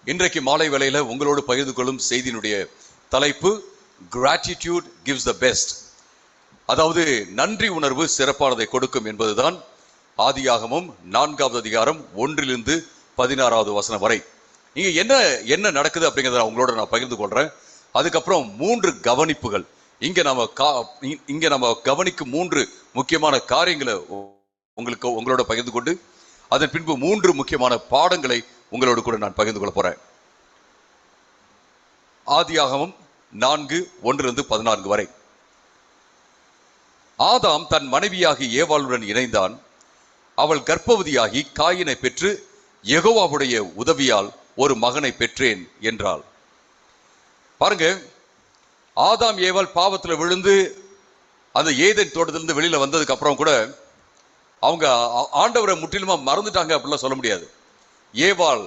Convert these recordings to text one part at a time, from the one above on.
இன்றைக்கு மாலை வேளையில உங்களோடு பகிர்ந்து கொள்ளும் செய்தியினுடைய தலைப்பு கிராட்டிடியூட் கிவ்ஸ் த பெஸ்ட். அதாவது நன்றி உணர்வு சிறப்பானதை கொடுக்கும் என்பதுதான் ஆதியாகமம் 4வது அதிகாரம் 1-16வது வசனம் வரை. இங்க என்ன நடக்குது அப்படிங்கிறத உங்களோட நான் பகிர்ந்து கொள்றேன். அதுக்கப்புறம் 3 கவனிப்புகள். இங்க நம்ம கவனிக்கும் 3 முக்கியமான காரியங்களை உங்களோட பகிர்ந்து கொண்டு அதன் பின்பு 3 முக்கியமான பாடங்களை உங்களோடு கூட நான் பகிர்ந்து கொள்ள போறேன். ஆதியாகமம் 4:1-14 வரை. ஆதாம் தன் மனைவியாகி ஏவாளுடன் இணைந்தான். அவள் கர்ப்பவதியாகி காயினை பெற்று யெகோவாவுடைய உதவியால் ஒரு மகனை பெற்றேன் என்றாள். பாருங்க, ஆதாம் ஏவாள் பாவத்துல விழுந்து அந்த ஏதேன் தோட்டத்திலிருந்து வெளியில வந்ததுக்கு அப்புறம் கூட அவங்க ஆண்டவரை முற்றிலுமா மறந்துட்டாங்க அப்படிலாம் சொல்ல முடியாது. ஏவாள்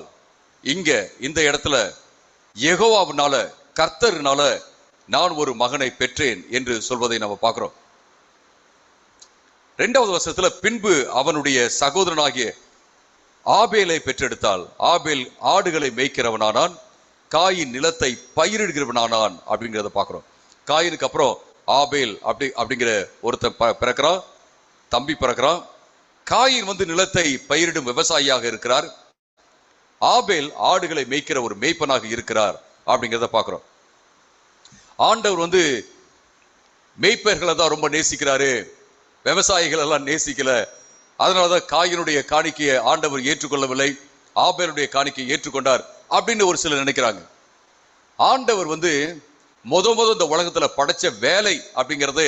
இங்க இந்த இடத்துல யெகோவாவினால, கர்த்தர்னால நான் ஒரு மகனை பெற்றேன் என்று சொல்வதை நம்ம பார்க்கிறோம். 2வது வசனத்துல பின்பு அவனுடைய சகோதரனாகிய ஆபேலை பெற்றெடுத்தாள். ஆபேல் ஆடுகளை மேய்க்கிறவனானான், காயின் நிலத்தை பயிரிடுகிறவனானான் அப்படிங்கிறத பார்க்கிறோம். காயினுக்கு அப்புறம் ஆபேல் அப்படிங்கிற ஒருத்தன் பிறக்கிறான், தம்பி பிறக்கிறான். காயின் நிலத்தை பயிரிடும் விவசாயியாக இருக்கிறார். ஆபேல் ஆடுகளை மேய்க்கிற ஒரு மேய்ப்பனாக இருக்கிறார் அப்படிங்கிறத பார்க்கிறோம். ஆண்டவர் மேய்ப்பர்களை தான் ரொம்ப நேசிக்கிறாரு, விவசாயிகள் எல்லாம் நேசிக்கல. அதனாலதான் காயினுடைய காணிக்கையை ஆண்டவர் ஏற்றுக்கொள்ளவில்லை, ஆபேலுடைய காணிக்கையை ஏற்றுக்கொண்டார் அப்படின்னு ஒரு சிலர் நினைக்கிறாங்க. ஆண்டவர் முத இந்த உலகத்துல படைச்ச வேலை அப்படிங்கிறது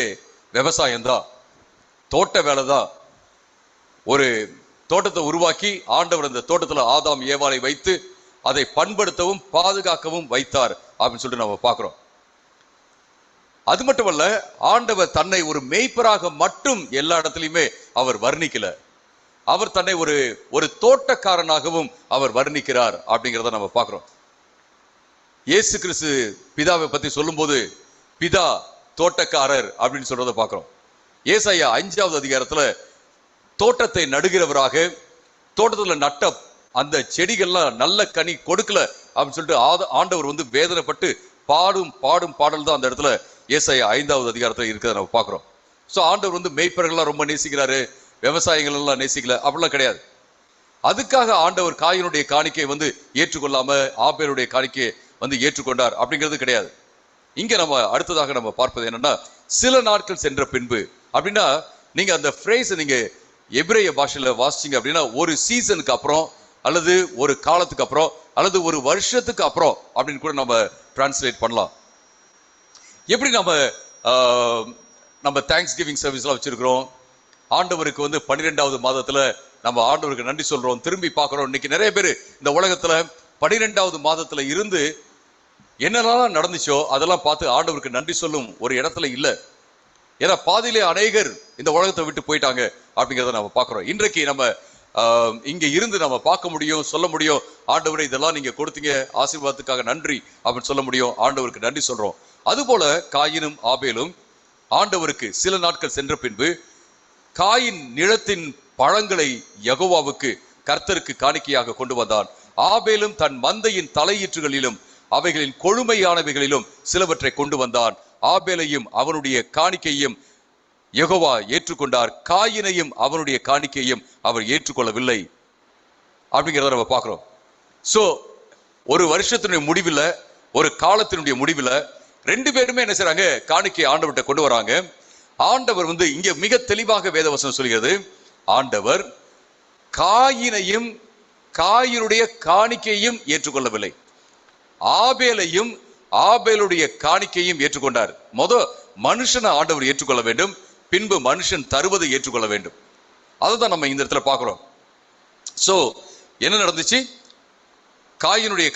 விவசாயம் தான், தோட்ட வேலை தான். ஒரு தோட்டத்தை உருவாக்கி ஆண்டவர் அந்த தோட்டத்துல ஆதாம் ஏவாளை வைத்து அதை பண்படுத்தவும் பாதுகாக்கவும் வைத்தார் அப்படின்னு சொல்லிட்டு நம்ம பார்க்கிறோம். அது மட்டுமல்ல, ஆண்டவர் தன்னை ஒரு மேய்ப்பராக மட்டும் எல்லா இடத்துலையுமே அவர் வர்ணிக்கல. அவர் தன்னை ஒரு தோட்டக்காரனாகவும் அவர் வர்ணிக்கிறார் அப்படிங்கிறத நம்ம பார்க்கிறோம். இயேசு கிறிஸ்து பிதாவை பத்தி சொல்லும் போது பிதா தோட்டக்காரர் அப்படின்னு சொல்றத பார்க்கிறோம். ஏசாயா 5வது அதிகாரத்துல தோட்டத்தை நடுகிறவராக, தோட்டத்துல நட்ட அந்த செடிகள்லாம் நல்ல கனி கொடுக்கல அப்படின்னு சொல்லிட்டு ஆண்டவர் வேதனைப்பட்டு பாடும் பாடல் தான் அந்த இடத்துல ஏசாயா 5வது அதிகாரத்துல இருக்கிறத நம்ம பார்க்கிறோம். ஸோ ஆண்டவர் மேய்ப்பர்கள்லாம் ரொம்ப நேசிக்கிறாரு, விவசாயிகள் எல்லாம் நேசிக்கல அப்படிலாம் கிடையாது. அதுக்காக ஆண்டவர் காயினுடைய காணிக்கையை ஏற்றுக்கொள்ளாம ஆபேலுடைய காணிக்கையை ஏற்றுக்கொண்டார் அப்படிங்கிறது கிடையாது. இங்க நம்ம அடுத்ததாக நம்ம பார்ப்பது என்னன்னா, சில நாட்கள் சென்ற பின்பு அப்படின்னா, நீங்க அந்த ஃப்ரேஸ் நீங்க எபிரேய பாஷையில வாசிச்சீங்க அப்படின்னா, ஒரு சீசனுக்கு அப்புறம் அல்லது ஒரு காலத்துக்கு அப்புறம் அல்லது ஒரு வருஷத்துக்கு அப்புறம் அப்படின்னு கூட நம்ம டிரான்ஸ்லேட் பண்ணலாம். எப்படி நம்ம தேங்க்ஸ் கிவிங் சர்வீஸ்லாம் வச்சிருக்கிறோம். ஆண்டவருக்கு 12வது மாதத்துல நம்ம ஆண்டவருக்கு நன்றி சொல்றோம், திரும்பி பார்க்கிறோம். இன்னைக்கு நிறைய பேர் இந்த உலகத்துல 12வது மாதத்துல இருந்து என்னெல்லாம் நடந்துச்சோ அதெல்லாம் பார்த்து ஆண்டவருக்கு நன்றி சொல்லும் ஒரு இடத்துல இல்லை. ஏன்னா பாதியிலே அநேகர் இந்த உலகத்தை விட்டு போயிட்டாங்க அப்படிங்கிறத நம்ம பார்க்கிறோம். இன்றைக்கு நம்ம இங்க இருந்து நம்ம பார்க்க முடியும், சொல்ல முடியும், ஆண்டவரை இதெல்லாம் நீங்க கொடுத்தீங்க, ஆசீர்வாதத்துக்காக நன்றி அப்படின்னு சொல்ல முடியும், ஆண்டவருக்கு நன்றி சொல்றோம். அதுபோல காயினும் ஆபேலும் ஆண்டவருக்கு சில நாட்கள் சென்ற பின்பு காயின் நிலத்தின் பழங்களை யெகோவாவுக்கு கர்த்தருக்கு காணிக்கையாக கொண்டு வந்தான். ஆபேலும் தன் மந்தையின் தலையீற்றுகளிலும் அவைகளின் கொழுமையானவைகளிலும் சிலவற்றை கொண்டு வந்தான். ஆபேலையும் அவனுடைய காணிக்கையும் யெகோவா ஏற்றுக்கொண்டார், காயினையும் அவனுடைய காணிக்கையும் அவர் ஏற்றுக்கொள்ளவில்லை அப்படிங்கிறத நம்ம பார்க்கிறோம். சோ ஒரு வருஷத்தினுடைய முடிவில், ஒரு காலத்தினுடைய முடிவில் 2 பேருமே என்ன செய்றாங்க, காணிக்கை ஆண்டவர்கிட்ட கொண்டு வராங்க. ஆண்டவர் இங்க மிக தெளிவாக வேதவசனம் சொல்கிறது, ஆண்டவர் காயினையும் காயினுடைய காணிக்கையும் ஏற்றுக்கொள்ளவில்லை, ஆபேலையும் ஆபேலுடைய காணிக்கையும் ஏற்றுக்கொண்டார். மனுஷனை ஆண்டவர் ஏற்றுக்கொள்ள வேண்டும், பின்பு மனுஷன் தருவதை ஏற்றுக்கொள்ள வேண்டும். அதுதான் நம்ம இந்த இடத்துல பார்க்கிறோம். சோ என்ன நடந்துச்சு? காயினுடைய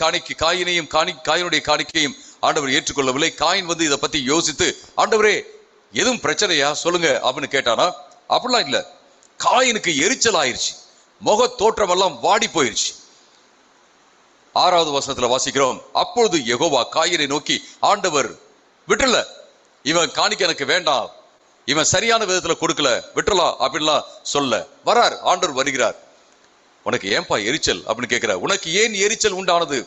காயினுடைய காணிக்கையும் ஆண்டவர் ஏற்றுக்கொள்ளவில்லை. காயின் இதை பத்தி யோசித்து, ஆண்டவரே எதுவும் பிரச்சனையா சொல்லுங்க அப்படின்னு கேட்டானா? அப்படிலாம் இல்ல. காயினுக்கு எரிச்சல் ஆயிருச்சு, முக தோற்றம் எல்லாம் வாடி போயிருச்சு. 6வது வசனத்துல வாசிக்கிறோம், அப்பொழுது யெகோவா காயினை நோக்கி, ஆண்டவர் விட்டுல, இவன் காணிக்க எனக்கு வேண்டாம், இவன் சரியான விதத்துல கொடுக்கல, விட்டுலாம் அப்படின்லாம் சொல்ல ஆண்டவர் வருகிறார். உனக்கு ஏன்பா எரிச்சல் அப்படின்னு கேட்கிற? உனக்கு ஏன் எரிச்சல் உண்டானது?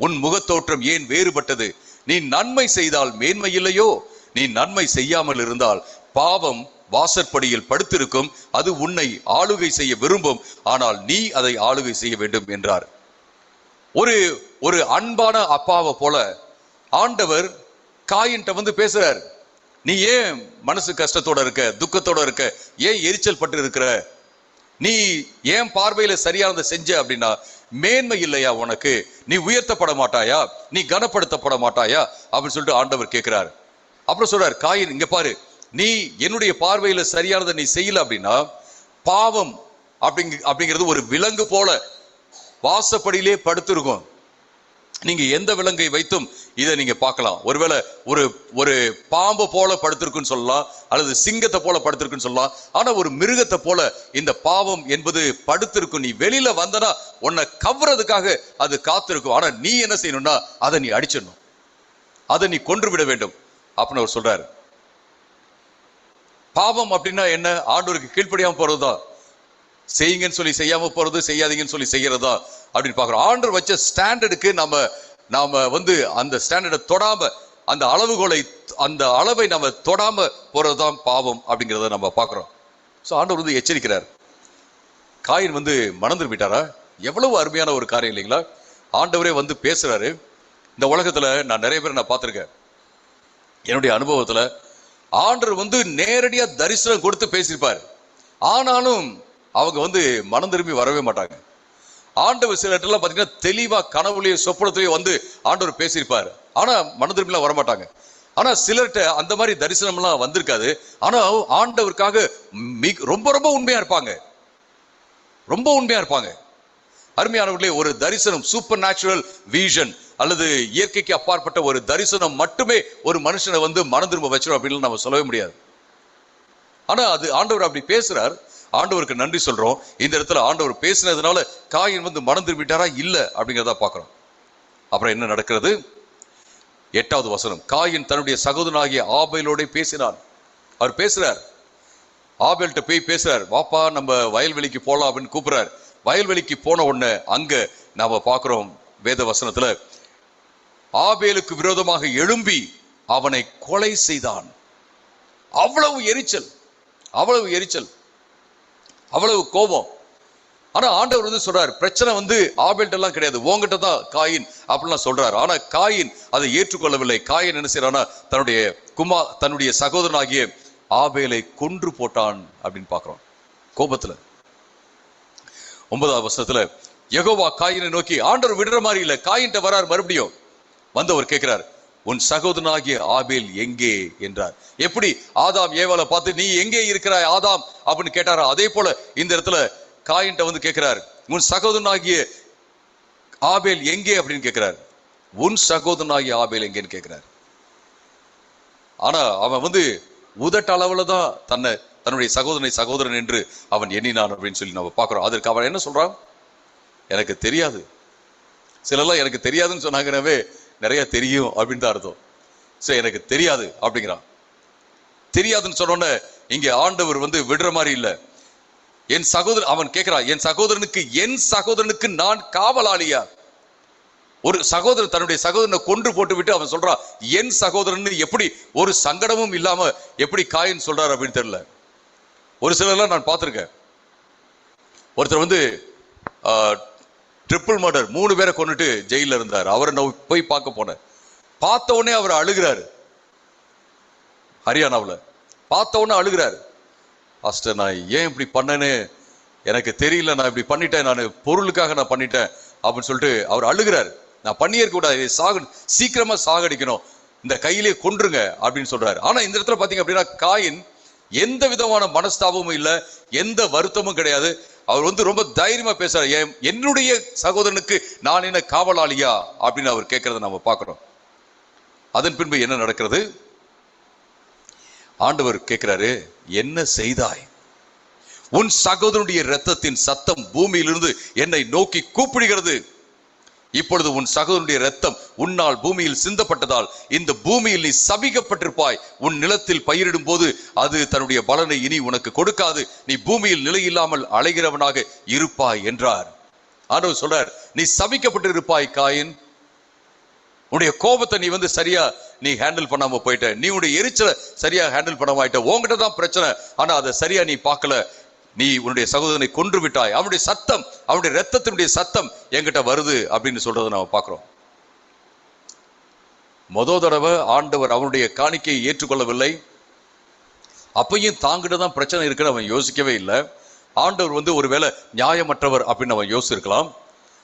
உன் முகத்தோற்றம் ஏன் வேறுபட்டது? நீ நன்மை செய்தால் மேன்மை இல்லையோ? நீ நன்மை செய்யாமல் இருந்தால் பாவம் வாசற்படியில் படுத்திருக்கும், அது உன்னை ஆளுகை செய்ய விரும்பும், ஆனால் நீ அதை ஆளுகை செய்ய வேண்டும் என்றார். ஒரு அன்பான அப்பாவை போல ஆண்டவர் காயின்ட்ட வந்து பேசுறார். நீ ஏன் மனசு கஷ்டத்தோட இருக்க, துக்கத்தோட இருக்க, ஏன் எரிச்சல் பட்டு இருக்கிற? நீ ஏன் பார்வையில சரியானதை செஞ்ச அப்படின்னா மேன்மை இல்லையா உனக்கு? நீ உயர்த்தப்பட மாட்டாயா? நீ கனப்படுத்தப்பட மாட்டாயா அப்படின்னு சொல்லிட்டு ஆண்டவர் கேட்கிறார். அப்புறம் சொல்றார், காயின் இங்க பாரு, நீ என்னுடைய பார்வையில சரியானதை நீ செய்யல அப்படின்னா பாவம் அப்படிங்கிறது ஒரு விலங்கு போல வாசப்படியிலே படுத்திருக்கும். நீங்க எந்த விலங்கை வைத்தும் இதை நீங்க பார்க்கலாம். ஒருவேளை ஒரு பாம்பு போல படுத்திருக்குன்னு சொல்லலாம், அல்லது சிங்கத்தை போல படுத்திருக்குன்னு சொல்லலாம். ஆனா ஒரு மிருகத்தை போல இந்த பாவம் என்பது படுத்திருக்கும். நீ வெளியில வந்தனா உன்னை கவ்றதுக்காக அது காத்திருக்கும். ஆனா நீ என்ன செய்யணும்னா அதை நீ அடிச்சிடணும், அதை நீ கொன்று விட வேண்டும் அப்படின்னு அவர் சொல்றாரு. பாவம் அப்படின்னா என்ன? ஆண்டவருக்கு கீழ்ப்படியாம போறதுதான். செய்யுங்கன்னு சொல்லி செய்யாம போறது, செய்யாதீங்கன்னு சொல்லி செய்யறதா அப்படின்னு பாக்குறோம். ஆண்டவர் வச்ச ஸ்டாண்டர்டுக்கு நாம வந்து அந்த ஸ்டாண்டர்டை தொடாம, அந்த அளவை நம்ம தொடாம போறதுதான் பாவம் அப்படிங்கிறத நம்ம பாக்குறோம். ஸோ ஆண்டவர் வந்து எச்சரிக்கிறார். காயின் வந்து மனம் திரும்பிட்டாரா? எவ்வளவு அருமையான ஒரு காரியம் இல்லைங்களா? ஆண்டவரே வந்து பேசுறாரு. இந்த உலகத்துல நான் நிறைய பேர் நான் பார்த்திருக்கேன். என்னுடைய அனுபவத்துல ஆண்டவர் வந்து நேரடியா தரிசனம் கொடுத்து பேசியிருப்பார். ஆனாலும் அவங்க வந்து மனம் திரும்பி வரவே மாட்டாங்க. ஆண்டவர் சில இடத்துல பாத்தீங்கன்னா தெளிவா கனவுலயே சொப்பனத்திலேயே வந்து ஆண்டவர் பேசியிருப்பாரு, ஆனா மனம் திரும்பிலாம் வரமாட்டாங்க. ஆனா சிலர்கிட்ட அந்த மாதிரி தரிசனம் எல்லாம் வந்திருக்காது. ஆனா ஆண்டவருக்காக ரொம்ப ரொம்ப உண்மையா இருப்பாங்க, ரொம்ப உண்மையா இருப்பாங்க. அருமையானவர்களே, ஒரு தரிசனம், சூப்பர் நேச்சுரல் விஷன் அல்லது இயற்கைக்கு அப்பாற்பட்ட ஒரு தரிசனம் மட்டுமே ஒரு மனுஷனை வந்து மனம் திரும்ப வச்சிடும் அப்படின்னு நம்ம சொல்லவே முடியாது. ஆனா அது ஆண்டவர் அப்படி பேசுறார். ஆண்டவருக்கு நன்றி சொல்றோம். இந்த இடத்துல ஆண்டவர் பேசினதுனால காயின் வந்து மனம் திரும்பிட்டாரா இல்ல அப்படிங்கிறத பாக்குறோம். அப்புறம் என்ன நடக்கிறது? 8வது வசனம். காயின் தன்னுடைய சகோதரனாகிய ஆபேலோட பேசினான். அவர் பேசுறார், ஆபேல்கிட்ட போய் பேசுறார், வாப்பா நம்ம வயல்வெளிக்கு போலாம் அப்படின்னு கூப்பிடுறார். வயல்வெளிக்கு போன உடனே அங்க நாம பாக்குறோம் வேத வசனத்துல, ஆபேலுக்கு விரோதமாக எழும்பி அவனை கொலை செய்தான். அவ்வளவு எரிச்சல், அவ்வளவு எரிச்சல், அவ்வளவு கோபம். ஆனா ஆண்டவர் வந்து சொல்றாரு, பிரச்சனை வந்து ஆபேல்ட்ட எல்லாம் கிடையாது, உங்ககிட்ட தான் காயின் அப்படிலாம் சொல்றாரு. ஆனா காயின் அதை ஏற்றுக்கொள்ளவில்லை. காயின் என்ன செய்யறானா தன்னுடைய சகோதரனாகிய ஆபேலை கொன்று போட்டான் அப்படின்னு பாக்குறோம் கோபத்துல. 9வது வசனத்துல யெகோவா காயினை நோக்கி, ஆண்டவர் விடுற மாதிரி இல்ல, காயின்ட்ட வரார். மறுபடியும் வந்தவர் கேட்கிறார், உன் சகோதரனாகிய ஆபேல் எங்கே என்றார். எப்படி ஆதாம் ஏவாளை பார்த்து நீ எங்கே இருக்கிறாய் ஆதாம் அப்படின்னு கேட்டாரா, அதே போல இந்த இடத்துல காயின்ட்ட வந்து கேட்கிறார், உன் சகோதரனாகிய ஆபேல் எங்கே அப்படின்னு கேட்கிறார். உன் சகோதரனாகிய ஆபேல் எங்கேன்னு கேட்கிறார். ஆனா அவன் வந்து உதட்ட அளவுல தான் தன்னுடைய சகோதரன் என்று அவன் எண்ணினான் அப்படின்னு சொல்லி நம்ம பார்க்கிறோம். அதற்கு அவன் என்ன சொல்றான்? எனக்கு தெரியாது. சிலர்லாம் எனக்கு தெரியாதுன்னு சொன்னாங்கன்னாவே நிறைய தெரியும் அப்படின்னு தான் அர்த்தம். சரி, எனக்கு தெரியாது அப்படிங்கிறான். தெரியாதுன்னு சொன்னோன்னே இங்க ஆண்டவர் வந்து விடுற மாதிரி இல்ல. என் சகோதரன், அவன் கேட்கிறான், என் சகோதரனுக்கு நான் காவலாளியா? ஒரு சகோதரன் தன்னுடைய சகோதரனை கொன்று போட்டு விட்டு அவன் சொல்றான் என் சகோதரன். எப்படி ஒரு சங்கடமும் இல்லாம எப்படி காயின் சொல்றாரு அப்படின்னு தெரியல. ஒரு சிலர்லாம் நான் பார்த்திருக்கேன். ஒருத்தர் வந்து ட்ரிபிள் மர்டர் 3 பேரை கொண்டுட்டு ஜெயில இருந்தார். அவரை நான் போய் பார்க்க போனேன். பார்த்த உடனே அவர் அழுகிறாரு. ஹரியானாவில் பார்த்த உடனே அழுகிறாரு. பாஸ்டர், நான் ஏன் இப்படி பண்ணேன்னு எனக்கு தெரியல, நான் இப்படி பண்ணிட்டேன், நான் பொருளுக்காக நான் பண்ணிட்டேன் அப்படின்னு சொல்லிட்டு அவர் அழுகிறாரு. நான் பண்ணியிருக்க கூடாது, சீக்கிரமா சாகடிக்கணும், இந்த கையிலே கொன்றுங்க அப்படின்னு சொல்றாரு. ஆனா இந்த இடத்துல பாத்தீங்க அப்படின்னா காயின் எந்த விதமான மனஸ்தாபமும் இல்லை, எந்த வருத்தமும் கிடையாது. அவர் வந்து ரொம்ப தைரியமா பேசுறாரு. என்னுடைய சகோதரனுக்கு நான் என்ன காவலாளியா அப்படின்னு அவர் கேட்கறத நம்ம பார்க்கிறோம். அதன் பின்பு என்ன நடக்கிறது? ஆண்டவர் கேட்கிறாரு, என்ன செய்தாய்? உன் சகோதரனுடைய இரத்தத்தின் சத்தம் பூமியிலிருந்து என்னை நோக்கி கூப்பிடுகிறது. இப்பொழுது உன் சகோதரனுடைய இரத்தம் உன்னால் பூமியில் சிந்தப்பட்டதால் இந்த பூமியில் நீ சபிக்கப்பட்டிருப்பாய். உன் நிலத்தில் பயிரிடும் போது அது தன்னுடைய பலனை இனி உனக்கு கொடுக்காது. நீ பூமியில் நிலையில்லாமல் அலைகிறவனாக இருப்பாய் என்றார். ஆண்டவர் சொல்றார், நீ சபிக்கப்பட்டு இருப்பாய் காயின். உன்னுடைய கோபத்தை நீ சரியா நீ ஹேண்டில் பண்ணாம போயிட்ட, நீ உன்னுடைய எரிச்சலை சரியா ஹேண்டில் பண்ணாம ஆயிட்ட, உங்ககிட்ட தான் பிரச்சனை, ஆனா அதை சரியா நீ பார்க்கல, நீ உன்னுடைய சகோதரனை கொன்று விட்டாய், அவனுடைய சத்தம், அவனுடைய ரத்தத்தினுடைய சத்தம் என்கிட்ட வருது அப்படின்னு சொல்றதை நாம பார்க்கிறோம். முதல் தடவை ஆண்டவர் அவனுடைய காணிக்கையை ஏற்றுக்கொள்ளவில்லை, அப்பையும் தாங்கிட்ட தான் பிரச்சனை இருக்குன்னு அவன் யோசிக்கவே இல்லை. ஆண்டவர் ஒருவேளை நியாயமற்றவர் அப்படின்னு அவன் யோசிச்சிருக்கலாம்.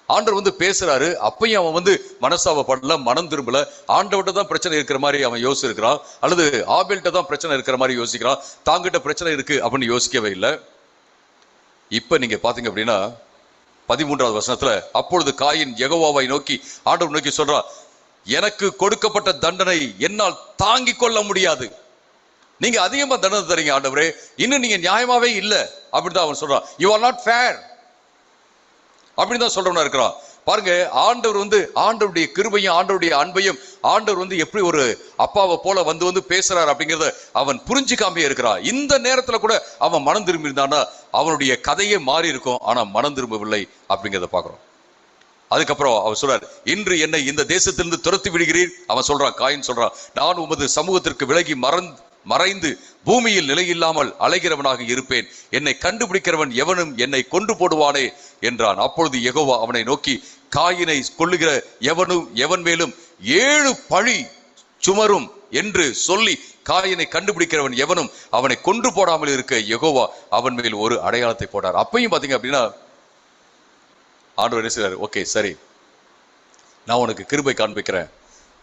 ஆண்டவர் பேசுறாரு, அப்பையும் அவன் மனசாவப்படல, மனம் திரும்பல, ஆண்டவர்கிட்ட தான் பிரச்சனை இருக்கிற மாதிரி அவன் யோசிச்சிருக்கிறான், அல்லது ஆபேல்கிட்ட தான் பிரச்சனை இருக்கிற மாதிரி யோசிக்கிறான், தாங்கிட்ட பிரச்சனை இருக்கு அப்படின்னு யோசிக்கவே இல்லை. இப்ப நீங்க பாத்தீங்க அப்படின்னா 13வது வசனத்துல, அப்பொழுது காயின் யெகோவாவை நோக்கி ஆண்டவர் நோக்கி சொல்றான், எனக்கு கொடுக்கப்பட்ட தண்டனை என்னால் தாங்கிக் கொள்ள முடியாது, நீங்க அதிகமா தண்டனை தரீங்க ஆண்டவரே, இன்னும் நீங்க நியாயமாவே இல்லை அப்படிதான் அவன் சொல்றான். யூ ஆர் நாட் ஃபேர் அப்படின்னு தான் சொல்றவனா இருக்கிறான். பாருங்க, ஆண்டவர் ஆண்டவருடைய கிருபையும் ஆண்டவருடைய அன்பையும் ஆண்டவர் எப்படி ஒரு அப்பாவை போல பேசுறாரு அப்படிங்கிறத அவன் புரிஞ்சுக்காமே இருக்கிறான். இந்த நேரத்துல கூட அவன் மனம் திரும்பி இருந்தான்னா அவனுடைய கதையே மாறி இருக்கும். ஆனா மனம் திரும்பவில்லை அப்படிங்கிறத பாக்குறோம். அதுக்கப்புறம் அவர் சொல்றார், இன்று என்னை இந்த தேசத்திலிருந்து துரத்தி விடுகிறீர். அவன் சொல்றான், காயின் சொல்றான், நான் உமது சமூகத்திற்கு விலகி மறைந்து பூமியில் நிலையில்லாமல் அலைகிறவனாக இருப்பேன், என்னை கண்டுபிடிக்கிறவன் எவனும் என்னை கொண்டு போடுவானே என்றான். அப்பொழுது யெகோவா அவனை நோக்கி, காயினை கொல்லுகிற எவன் மேலும் 7 பழி சுமரும் என்று சொல்லி, காயினை கண்டுபிடிக்கிறவன் எவனும் அவனை கொண்டு போடாமல் இருக்க யெகோவா அவன் மேல் ஒரு அடையாளத்தை போட்டார். அப்பையும் பாத்தீங்க அப்படின்னா ஆண்டவர் என்ன செய்றாரு, ஓகே சரி, நான் உனக்கு கிருபை காண்பிக்கிறேன்,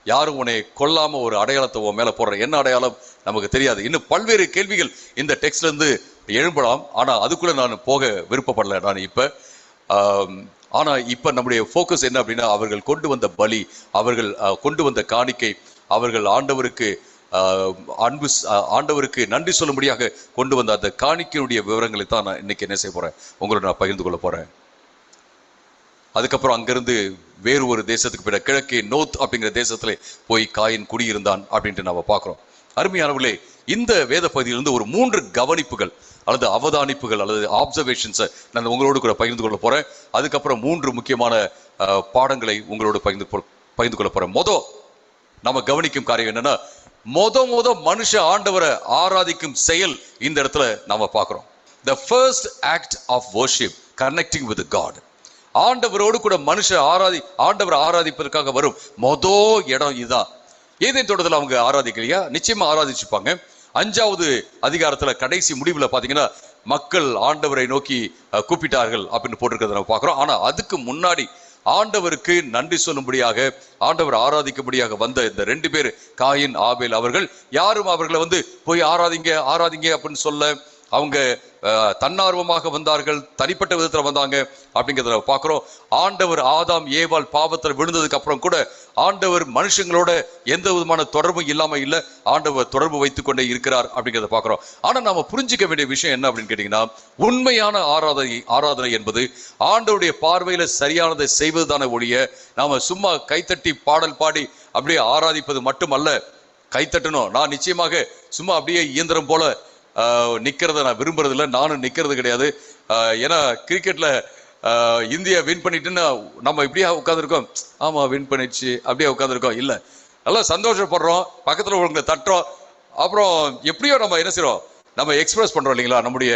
யாரும் உன்னை கொல்லாம ஒரு அடையாளத்தை உன் மேல போடுற, என்ன அடையாளம் நமக்கு தெரியாது. இன்னும் பல்வேறு கேள்விகள் இந்த டெக்ஸ்ட்ல இருந்து எழும்பலாம், ஆனா அதுக்குள்ள நான் போக விருப்பப்படல நான் இப்ப. ஆனா இப்ப நம்முடைய போக்கஸ் என்ன அப்படின்னா, அவர்கள் கொண்டு வந்த பலி, அவர்கள் கொண்டு வந்த காணிக்கை, அவர்கள் ஆண்டவருக்கு நன்றி சொல்லும்படியாக கொண்டு வந்த அந்த காணிக்கையுடைய விவரங்களை தான் நான் இன்னைக்கு என்ன செய்ய போறேன், உங்களோட நான் பகிர்ந்து கொள்ள போறேன். அதுக்கப்புறம் அங்கிருந்து வேறு ஒரு தேசத்துக்கு பிற கிழக்கே நோத் அப்படிங்கிற தேசத்துல போய் காயின் குடியிருந்தான் அப்படின்ட்டு நாம பாக்குறோம். அருமையானவர்களே, இந்த வேத பகுதியிலிருந்து ஒரு 3 கவனிப்புகள் அல்லது அவதானிப்புகள் அல்லது ஆப்சர்வேஷன்ஸை நான் உங்களோடு கூட பகிர்ந்து கொள்ள போறேன். அதுக்கப்புறம் 3 முக்கியமான பாடங்களை உங்களோடு பகிர்ந்து கொள்ள போறேன். நம்ம கவனிக்கும் காரியம் என்னன்னா, மனுஷ ஆண்டவரை ஆராதிக்கும் செயல் இந்த இடத்துல நாம பார்க்கிறோம். The first act of worship, connecting with God. ஆண்டவரோடு கூட ஆண்டவரை ஆராதிப்பதற்காக வரும் இடம் இதுதான். ஏதேன் தோட்டத்தில் அவங்க ஆராதிக்கலையா? நிச்சயமா ஆராதிச்சுப்பாங்க. 5வது அதிகாரத்துல கடைசி முடிவுல பாத்தீங்கன்னா, மக்கள் ஆண்டவரை நோக்கி கூப்பிட்டார்கள் அப்படின்னு போட்டிருக்கிறத நம்ம பார்க்கிறோம். ஆனா அதுக்கு முன்னாடி ஆண்டவருக்கு நன்றி சொல்லும்படியாக, ஆண்டவர் ஆராதிக்கும்படியாக வந்த இந்த 2 பேர், காயின் ஆபேல் அவர்கள், யாரும் அவர்களை போய் ஆராதிங்க அப்படின்னு சொல்ல, அவங்க தன்னார்வமாக வந்தார்கள், தனிப்பட்ட விதத்துல வந்தாங்க அப்படிங்கிறத பாக்குறோம். ஆண்டவர் ஆதாம் ஏவாள் பாவத்தில் விழுந்ததுக்கு அப்புறம் கூட ஆண்டவர் மனுஷங்களோட எந்த விதமான தொடர்பும் இல்லாம இல்ல, ஆண்டவர் தொடர்பு வைத்துக் கொண்டே இருக்கிறார் அப்படிங்கிறத பாக்குறோம். ஆனா நாம புரிஞ்சிக்க வேண்டிய விஷயம் என்ன அப்படின்னு கேட்டீங்கன்னா, உண்மையான ஆராதனை என்பது ஆண்டவருடைய பார்வையில சரியானதை செய்வதுதானே ஒழிய, நாம சும்மா கைத்தட்டி பாடல் பாடி அப்படியே ஆராதிப்பது மட்டுமல்ல. கைத்தட்டணும், நான் நிச்சயமாக சும்மா அப்படியே இயந்திரம் போல நிக்கிறத நான் விரும்புறது இல்லை, நானும் நிக்கிறது கிடையாது. ஏன்னா கிரிக்கெட்ல இந்தியா வின் பண்ணிட்டுன்னு நம்ம இப்படியே உட்காந்துருக்கோம், ஆமா வின் பண்ணிடுச்சு அப்படியே உட்காந்துருக்கோம் இல்ல, நல்லா சந்தோஷப்படுறோம், பக்கத்துல உங்களை தட்டுறோம், அப்புறம் எப்படியோ நம்ம என்ன செய்யறோம், நம்ம எக்ஸ்பிரஸ் பண்றோம் இல்லைங்களா நம்முடைய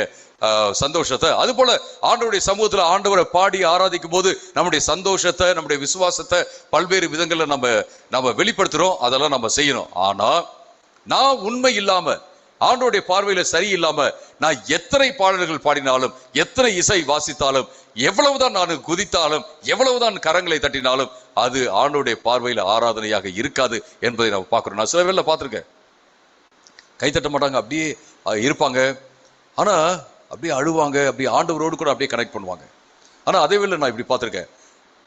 சந்தோஷத்தை. அது போல ஆண்டவருடைய சமூகத்துல ஆண்டவரை பாடி ஆராதிக்கும் போது நம்முடைய சந்தோஷத்தை, நம்முடைய விசுவாசத்தை பல்வேறு விதங்கள்ல நம்ம வெளிப்படுத்துறோம். அதெல்லாம் நம்ம செய்யணும். ஆனா நான் உண்மை இல்லாம, ஆண்டோடைய பார்வையில சரியில்லாம நான் எத்தனை பாடல்கள் பாடினாலும், எத்தனை இசை வாசித்தாலும், எவ்வளவுதான் நான் குதித்தாலும், எவ்வளவுதான் கரங்களை தட்டினாலும், அது ஆண்டோடைய பார்வையில ஆராதனையாக இருக்காது என்பதை நம்ம பார்க்கிறோம். நான் சில வேளை பார்த்திருக்கேன், கை தட்ட மாட்டாங்க, அப்படியே இருப்பாங்க, ஆனா அப்படியே அழுவாங்க, அப்படியே ஆண்டவரோடு கூட அப்படியே கனெக்ட் பண்ணுவாங்க. ஆனா அதே வேளை நான் இப்படி பார்த்திருக்கேன்,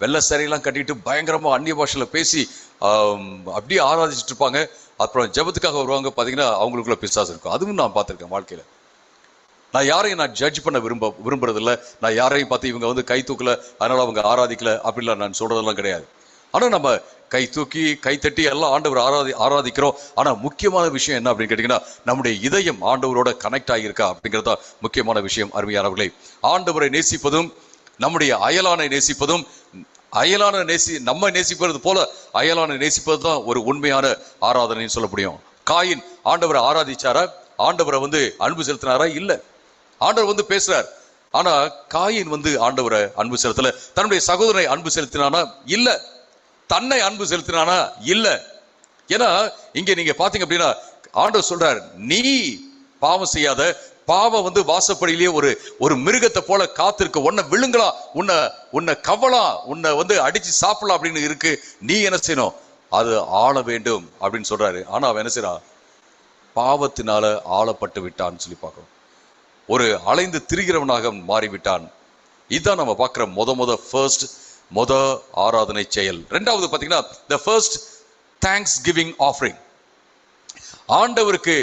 வெள்ளை சாரியெல்லாம் கட்டிட்டு பயங்கரமா அந்நிய பாஷையில பேசி அப்படியே ஆராதிச்சுட்டு இருப்பாங்க. அப்புறம் ஜெபத்துக்காக வருவாங்க, பார்த்தீங்கன்னா அவங்களுக்குள்ள பிசாசு இருக்கும். அதுவும் நான் பார்த்துருக்கேன் வாழ்க்கையில. நான் யாரையும் ஜட்ஜ் பண்ண விரும்புறதில்லை. நான் யாரையும் பார்த்து இவங்க கை தூக்கல அதனால அவங்க ஆராதிக்கல அப்படிலாம் நான் சொல்றதெல்லாம் கிடையாது. ஆனா நம்ம கை தூக்கி கை தட்டி எல்லாம் ஆண்டவர் ஆராதிக்கிறோம். ஆனா முக்கியமான விஷயம் என்ன அப்படின்னு கேட்டீங்கன்னா, நம்முடைய இதயம் ஆண்டவரோட கனெக்ட் ஆகியிருக்கா அப்படிங்கிறதா முக்கியமான விஷயம். அருமையானவர்களே, ஆண்டவரை நேசிப்பதும் நம்முடைய அயலானை நேசிப்பதும் அயலான நம்ம நேசிப்பது போல அயலான நேசிப்பது தான் ஒரு உண்மையான ஆராதனைன்னு சொல்ல முடியும். காயின் ஆண்டவரை ஆராதிச்சாரா? ஆண்டவரை அன்பு செலுத்தினாரா? இல்ல. ஆண்டவர் பேசுறார், ஆனா காயின் ஆண்டவரை அன்பு செலுத்தல. தன்னுடைய சகோதரனை அன்பு செலுத்தினானா? இல்ல. தன்னை அன்பு செலுத்தினானா? இல்ல. ஏன்னா இங்க நீங்க பாத்தீங்க அப்படின்னா ஆண்டவர் சொல்றார், நீ பாவம் செய்யாத, பாவம் வாசப்படியிலேயே ஒரு மிருகத்தை போல காத்திருக்கு, உன்னை விழுங்கலாம், உன்னை கவலாம், உன்னை அடிச்சு சாப்பிடலாம் அப்படின்னு இருக்கு. நீ என்ன செய்யணும்? அது ஆள வேண்டும் அப்படின்னு சொல்றாரு. ஆனா அவன் என்ன செய்யறான்? பாவத்தினால ஆளப்பட்டு விட்டான்னு சொல்லி பார்க்கிறோம். ஒரு அலைந்து திரிகிறவனாக மாறிவிட்டான். இதுதான் நம்ம பார்க்கிற முத ஆராதனை செயல். ரெண்டாவது பாத்தீங்கன்னா the first thanksgiving offering. ஆண்டவருக்கு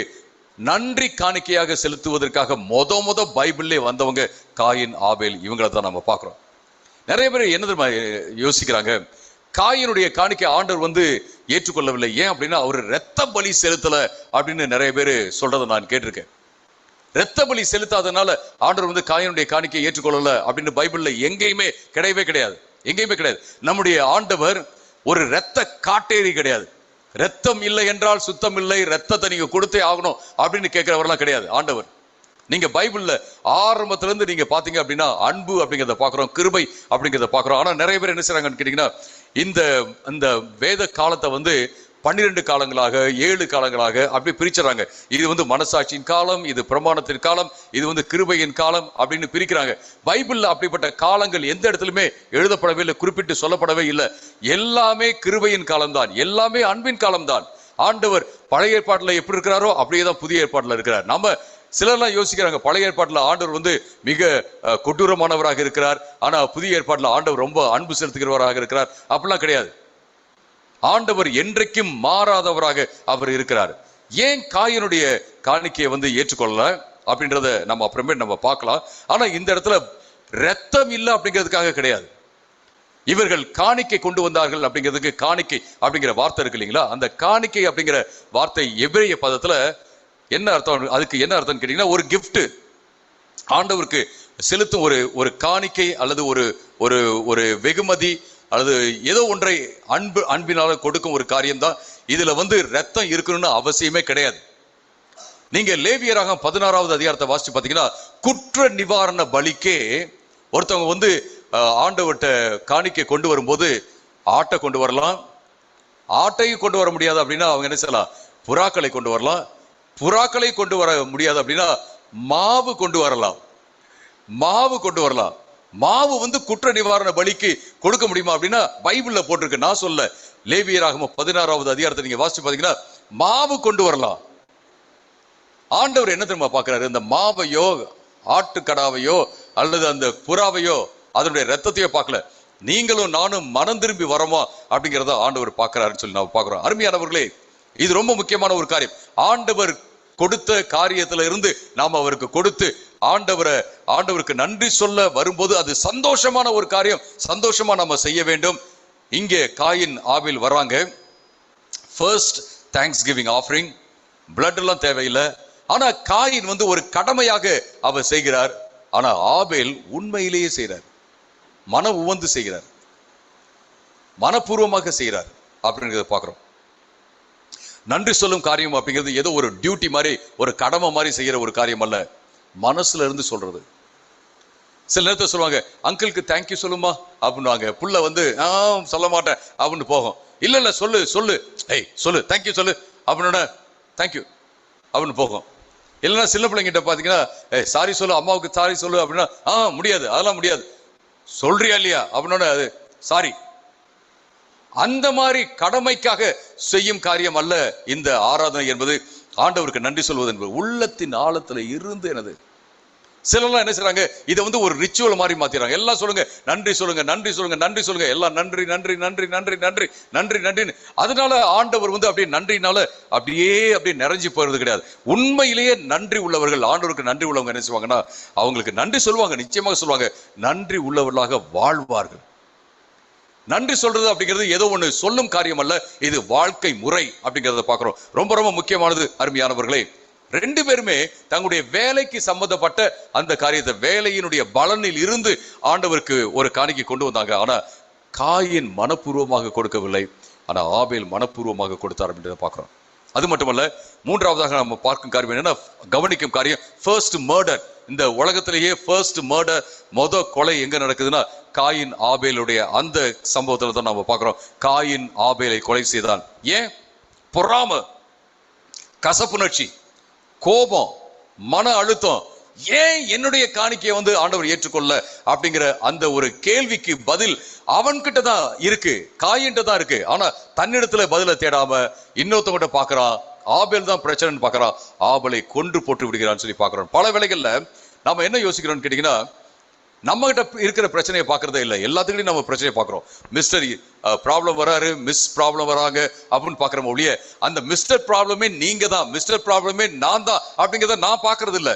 நன்றி காணிக்கையாக செலுத்துவதற்காக முத பைபிள்லே வந்தவங்க காயின், ஆபேல், இவங்களை தான் நம்ம பார்க்கிறோம். நிறைய பேர் என்ன தெரியுமா யோசிக்கிறாங்க, காயினுடைய காணிக்கை ஆண்டவர் ஏற்றுக்கொள்ளவில்லை. ஏன் அப்படின்னா அவர் இரத்த பலி செலுத்தல அப்படின்னு நிறைய பேர் சொல்றதை நான் கேட்டிருக்கேன். இரத்த பலி செலுத்தாதனால ஆண்டவர் காயினுடைய காணிக்கை ஏற்றுக்கொள்ளல அப்படின்னு பைபிள்ல எங்கேயுமே கிடையாது. நம்முடைய ஆண்டவர் ஒரு இரத்த காட்டேரி கிடையாது. ரத்தம் இல்லை என்றால் சுத்தம் இல்லை, ரத்தத்தை நீங்க கொடுத்தே ஆகணும் அப்படின்னு கேட்கிறவரெல்லாம் கிடையாது ஆண்டவர். நீங்க பைபிள்ல ஆரம்பத்துல இருந்து நீங்க பாத்தீங்க அப்படின்னா அன்பு அப்படிங்கிறத பாக்குறோம், கிருபை அப்படிங்கிறத பாக்குறோம். ஆனா நிறைய பேர் என்ன செய்றாங்கன்னு கேட்டீங்கன்னா, இந்த வேத காலத்தை 12 காலங்களாக 7 காலங்களாக அப்படி பிரிச்சுறாங்க. இது மனசாட்சியின் காலம், இது பிரமாணத்தின் காலம், இது கிருபையின் காலம் அப்படின்னு பிரிக்கிறாங்க. பைபிள்ல அப்படிப்பட்ட காலங்கள் எந்த இடத்துலயுமே எழுதப்படவே இல்லை, குறிப்பிட்டு சொல்லப்படவே இல்லை. எல்லாமே கிருபையின் காலம்தான், எல்லாமே அன்பின் காலம்தான். ஆண்டவர் பழைய ஏற்பாட்டுல எப்படி இருக்கிறாரோ அப்படியேதான் புதிய ஏற்பாட்டுல இருக்கிறார். நம்ம சிலர்லாம் யோசிக்கிறாங்க, பழைய ஏற்பாட்டுல ஆண்டவர் மிக கொடூரமானவராக இருக்கிறார், ஆனா புதிய ஏற்பாட்டுல ஆண்டவர் ரொம்ப அன்பு செலுத்துகிறவராக இருக்கிறார். அப்படிலாம் கிடையாது. ஆண்டவர் என்றைக்கும் மாறாதவராக அவர் இருக்கிறார். ஏன் காயினுடைய காணிக்கையை ஏற்றுக்கொள்ளல அப்படின்றத நம்ம அப்புறமே நம்ம பார்க்கலாம். ஆனா இந்த இடத்துல ரத்தம் இல்லை அப்படிங்கிறதுக்காக கிடையாது. இவர்கள் காணிக்கை கொண்டு வந்தார்கள் அப்படிங்கிறதுக்கு காணிக்கை அப்படிங்கிற வார்த்தை இருக்கு இல்லைங்களா? அந்த காணிக்கை அப்படிங்கிற வார்த்தை எபிரேய பதத்துல என்ன அர்த்தம்? அதுக்கு என்ன அர்த்தம் கேட்டீங்கன்னா, ஒரு கிஃப்ட், ஆண்டவருக்கு செலுத்தும் ஒரு காணிக்கை அல்லது ஒரு வெகுமதி அல்லது ஏதோ ஒன்றை அன்பினால கொடுக்கும் ஒரு காரியம் தான். இதுல ரத்தம் இருக்கணும்னு அவசியமே கிடையாது. நீங்க லேவியராக 16வது அதிகாரத்தை வாசிச்சு பாத்தீங்கன்னா, குற்ற நிவாரண பலிக்கே ஒருத்தவங்க ஆண்டவர்கிட்ட காணிக்கை கொண்டு வரும்போது ஆட்டை கொண்டு வரலாம். ஆட்டையும் கொண்டு வர முடியாது அப்படின்னா அவங்க என்ன செய்யலாம்? புறாக்களை கொண்டு வரலாம். புறாக்களை கொண்டு வர முடியாது அப்படின்னா மாவு கொண்டு வரலாம். மாவு குற்ற நிவாரண பலிக்கு கொடுக்க முடியுமா அப்படின்னா பைபிள்ல போட்டிருக்கு. நான் சொல்ல, லேவியராகமம் 16வது அதிகாரத்தை நீங்க வாசிச்சு பாத்தீங்கன்னா மாவு கொண்டு வரலாம். ஆண்டவர் என்ன தெரியுமா பாக்குறாரு? இந்த மாவையோ ஆட்டுக்கடாவையோ அல்லது அந்த புறாவையோ அதனுடைய ரத்தத்தையோ பார்க்கல. நீங்களும் நானும் மனம் திரும்பி வரமா அப்படிங்கிறத ஆண்டவர் பார்க்கிறாருன்னு சொல்லி நான் பார்க்கிறோம். அருமையானவர்களே, இது ரொம்ப முக்கியமான ஒரு காரியம். ஆண்டவர் கொடுத்த காரியத்துல இருந்து நாம் அவருக்கு கொடுத்து ஆண்டவருக்கு நன்றி சொல்ல வரும்போது அது சந்தோஷமான ஒரு காரியம், சந்தோஷமா நம்ம செய்ய வேண்டும். இங்கே காயின், ஆபேல் வர்றாங்க. First thanks giving offering. Blood எல்லாம் தேவையில்லை. ஆனா காயின் ஒரு கடமையாக அவர் செய்கிறார். ஆனா ஆபேல் உண்மையிலேயே செய்கிறார், மன உவந்து செய்கிறார், மனப்பூர்வமாக செய்கிறார் அப்படிங்கிறத பார்க்கிறோம். நன்றி சொல்லும் காரியம் அப்படிங்கிறது ஏதோ ஒரு டியூட்டி மாதிரி, ஒரு கடமை மாதிரி செய்யற ஒரு காரியம் அல்ல, மனசுல இருந்து சொல்றது. சில நேரத்தில் சொல்லுவாங்க, அங்கிளுக்கு தேங்க்யூ சொல்லுமா அப்படின்னுவாங்க. புள்ள சொல்ல மாட்டேன் அப்படின்னு போகும். இல்ல சொல்லு சொல்லு, ஏய் சொல்லு, தேங்க்யூ சொல்லு அப்படின்னு தேங்க்யூ அப்படின்னு போகும். இல்லைன்னா சின்ன பிள்ளைங்கிட்ட பாத்தீங்கன்னா, சாரி சொல்லு, அம்மாவுக்கு சாரி சொல்லு அப்படின்னா முடியாது, அதெல்லாம் முடியாது, சொல்றியா இல்லையா அப்படின்னு அது சாரி. அந்த மாதிரி கடமைக்காக செய்யும் காரியம் அல்ல இந்த ஆராதனை என்பது. ஆண்டவருக்கு நன்றி சொல்வது என்பது உள்ளத்தின் ஆழத்துல இருந்து எனது. சிலர்லாம் என்ன செய்றாங்க, இதை ஒரு ரிச்சுவல் மாதிரி மாத்திடுறாங்க. எல்லாம் சொல்லுங்க, நன்றி சொல்லுங்க, நன்றி சொல்லுங்க, நன்றி சொல்லுங்க, எல்லாம் நன்றி நன்றி நன்றி நன்றி நன்றி நன்றி நன்றி. அதனால ஆண்டவர் அப்படியே நன்றினால அப்படியே நிறைஞ்சு போறது கிடையாது. உண்மையிலேயே நன்றி உள்ளவர்கள், ஆண்டவருக்கு நன்றி உள்ளவங்க என்ன செய்வாங்கன்னா, அவங்களுக்கு நன்றி சொல்லுவாங்க, நிச்சயமாக சொல்லுவாங்க, நன்றி உள்ளவர்களாக வாழ்வார்கள். நன்றி சொல்றது அப்படிங்கிறது ஏதோ ஒண்ணு சொல்லும் காரியம் அல்ல, இது வாழ்க்கை முறை அப்படிங்கிறத பார்க்கிறோம். ரொம்ப ரொம்ப முக்கியமானது. அருமையானவர்களே, ரெண்டு பேருமே தங்களுடைய வேலைக்கு சம்பந்தப்பட்ட அந்த காரியத்தை, வேலையினுடைய பலனில் இருந்து ஆண்டவருக்கு ஒரு காணிக்கை கொண்டு வந்தாங்க. ஆனா காயின் மனப்பூர்வமாக கொடுக்கவில்லை, ஆனா ஆபேல் மனப்பூர்வமாக கொடுத்தார் அப்படின்றத பார்க்கிறோம். அது மட்டுமல்ல, மூன்றாவதாக நம்ம பார்க்கும் காரியம் என்னன்னா, கவனிக்கும் காரியம் ஃபர்ஸ்ட் மர்டர். இந்த உலகத்திலேயே ஃபர்ஸ்ட் மர்டர், கொலை எங்க நடக்குதுன்னா காயின் ஆபேலுடைய அந்த சம்பவத்துல தான் நம்ம பார்க்கிறோம். காயின் ஆபேலை கொலை செய்தான். ஏன்? பொறாமை, கசப்புணர்ச்சி, கோபம், மன அழுத்தம். ஏன் என்னுடைய காணிக்கையை ஆண்டவர் ஏற்றுக்கொள்ள அப்படிங்கிற அந்த ஒரு கேள்விக்கு பதில் அவன்கிட்ட தான் இருக்கு, காயின்ட்ட தான் இருக்கு. ஆனா தன்னிடத்துல பதில தேடாம இன்னொருத்தவங்கிட்ட பாக்குறான். ஆபேல் தான் பிரச்சனைன்னு பாக்குறான், ஆபேலை கொன்று போட்டு விடுகிறான்னு சொல்லி பாக்குறோம். பல வேளைகள்ல நம்ம என்ன யோசிக்கிறோம்னு கேட்டீங்கன்னா, நம்ம கிட்ட இருக்கிற பிரச்சனையை பாக்குறதே இல்லை, எல்லாத்துக்கிட்டையும் நம்ம பிரச்சனையை பாக்குறோம். மிஸ்டர் ப்ராப்ளம் வராரு, மிஸ் ப்ராப்ளம் வராங்க அப்படின்னு பாக்குறோம் ஒழிய, அந்த மிஸ்டர் ப்ராப்ளமே நீங்க தான், மிஸ்டர் ப்ராப்ளமே நான் தான் அப்படிங்கிறத நான் பாக்குறது இல்லை.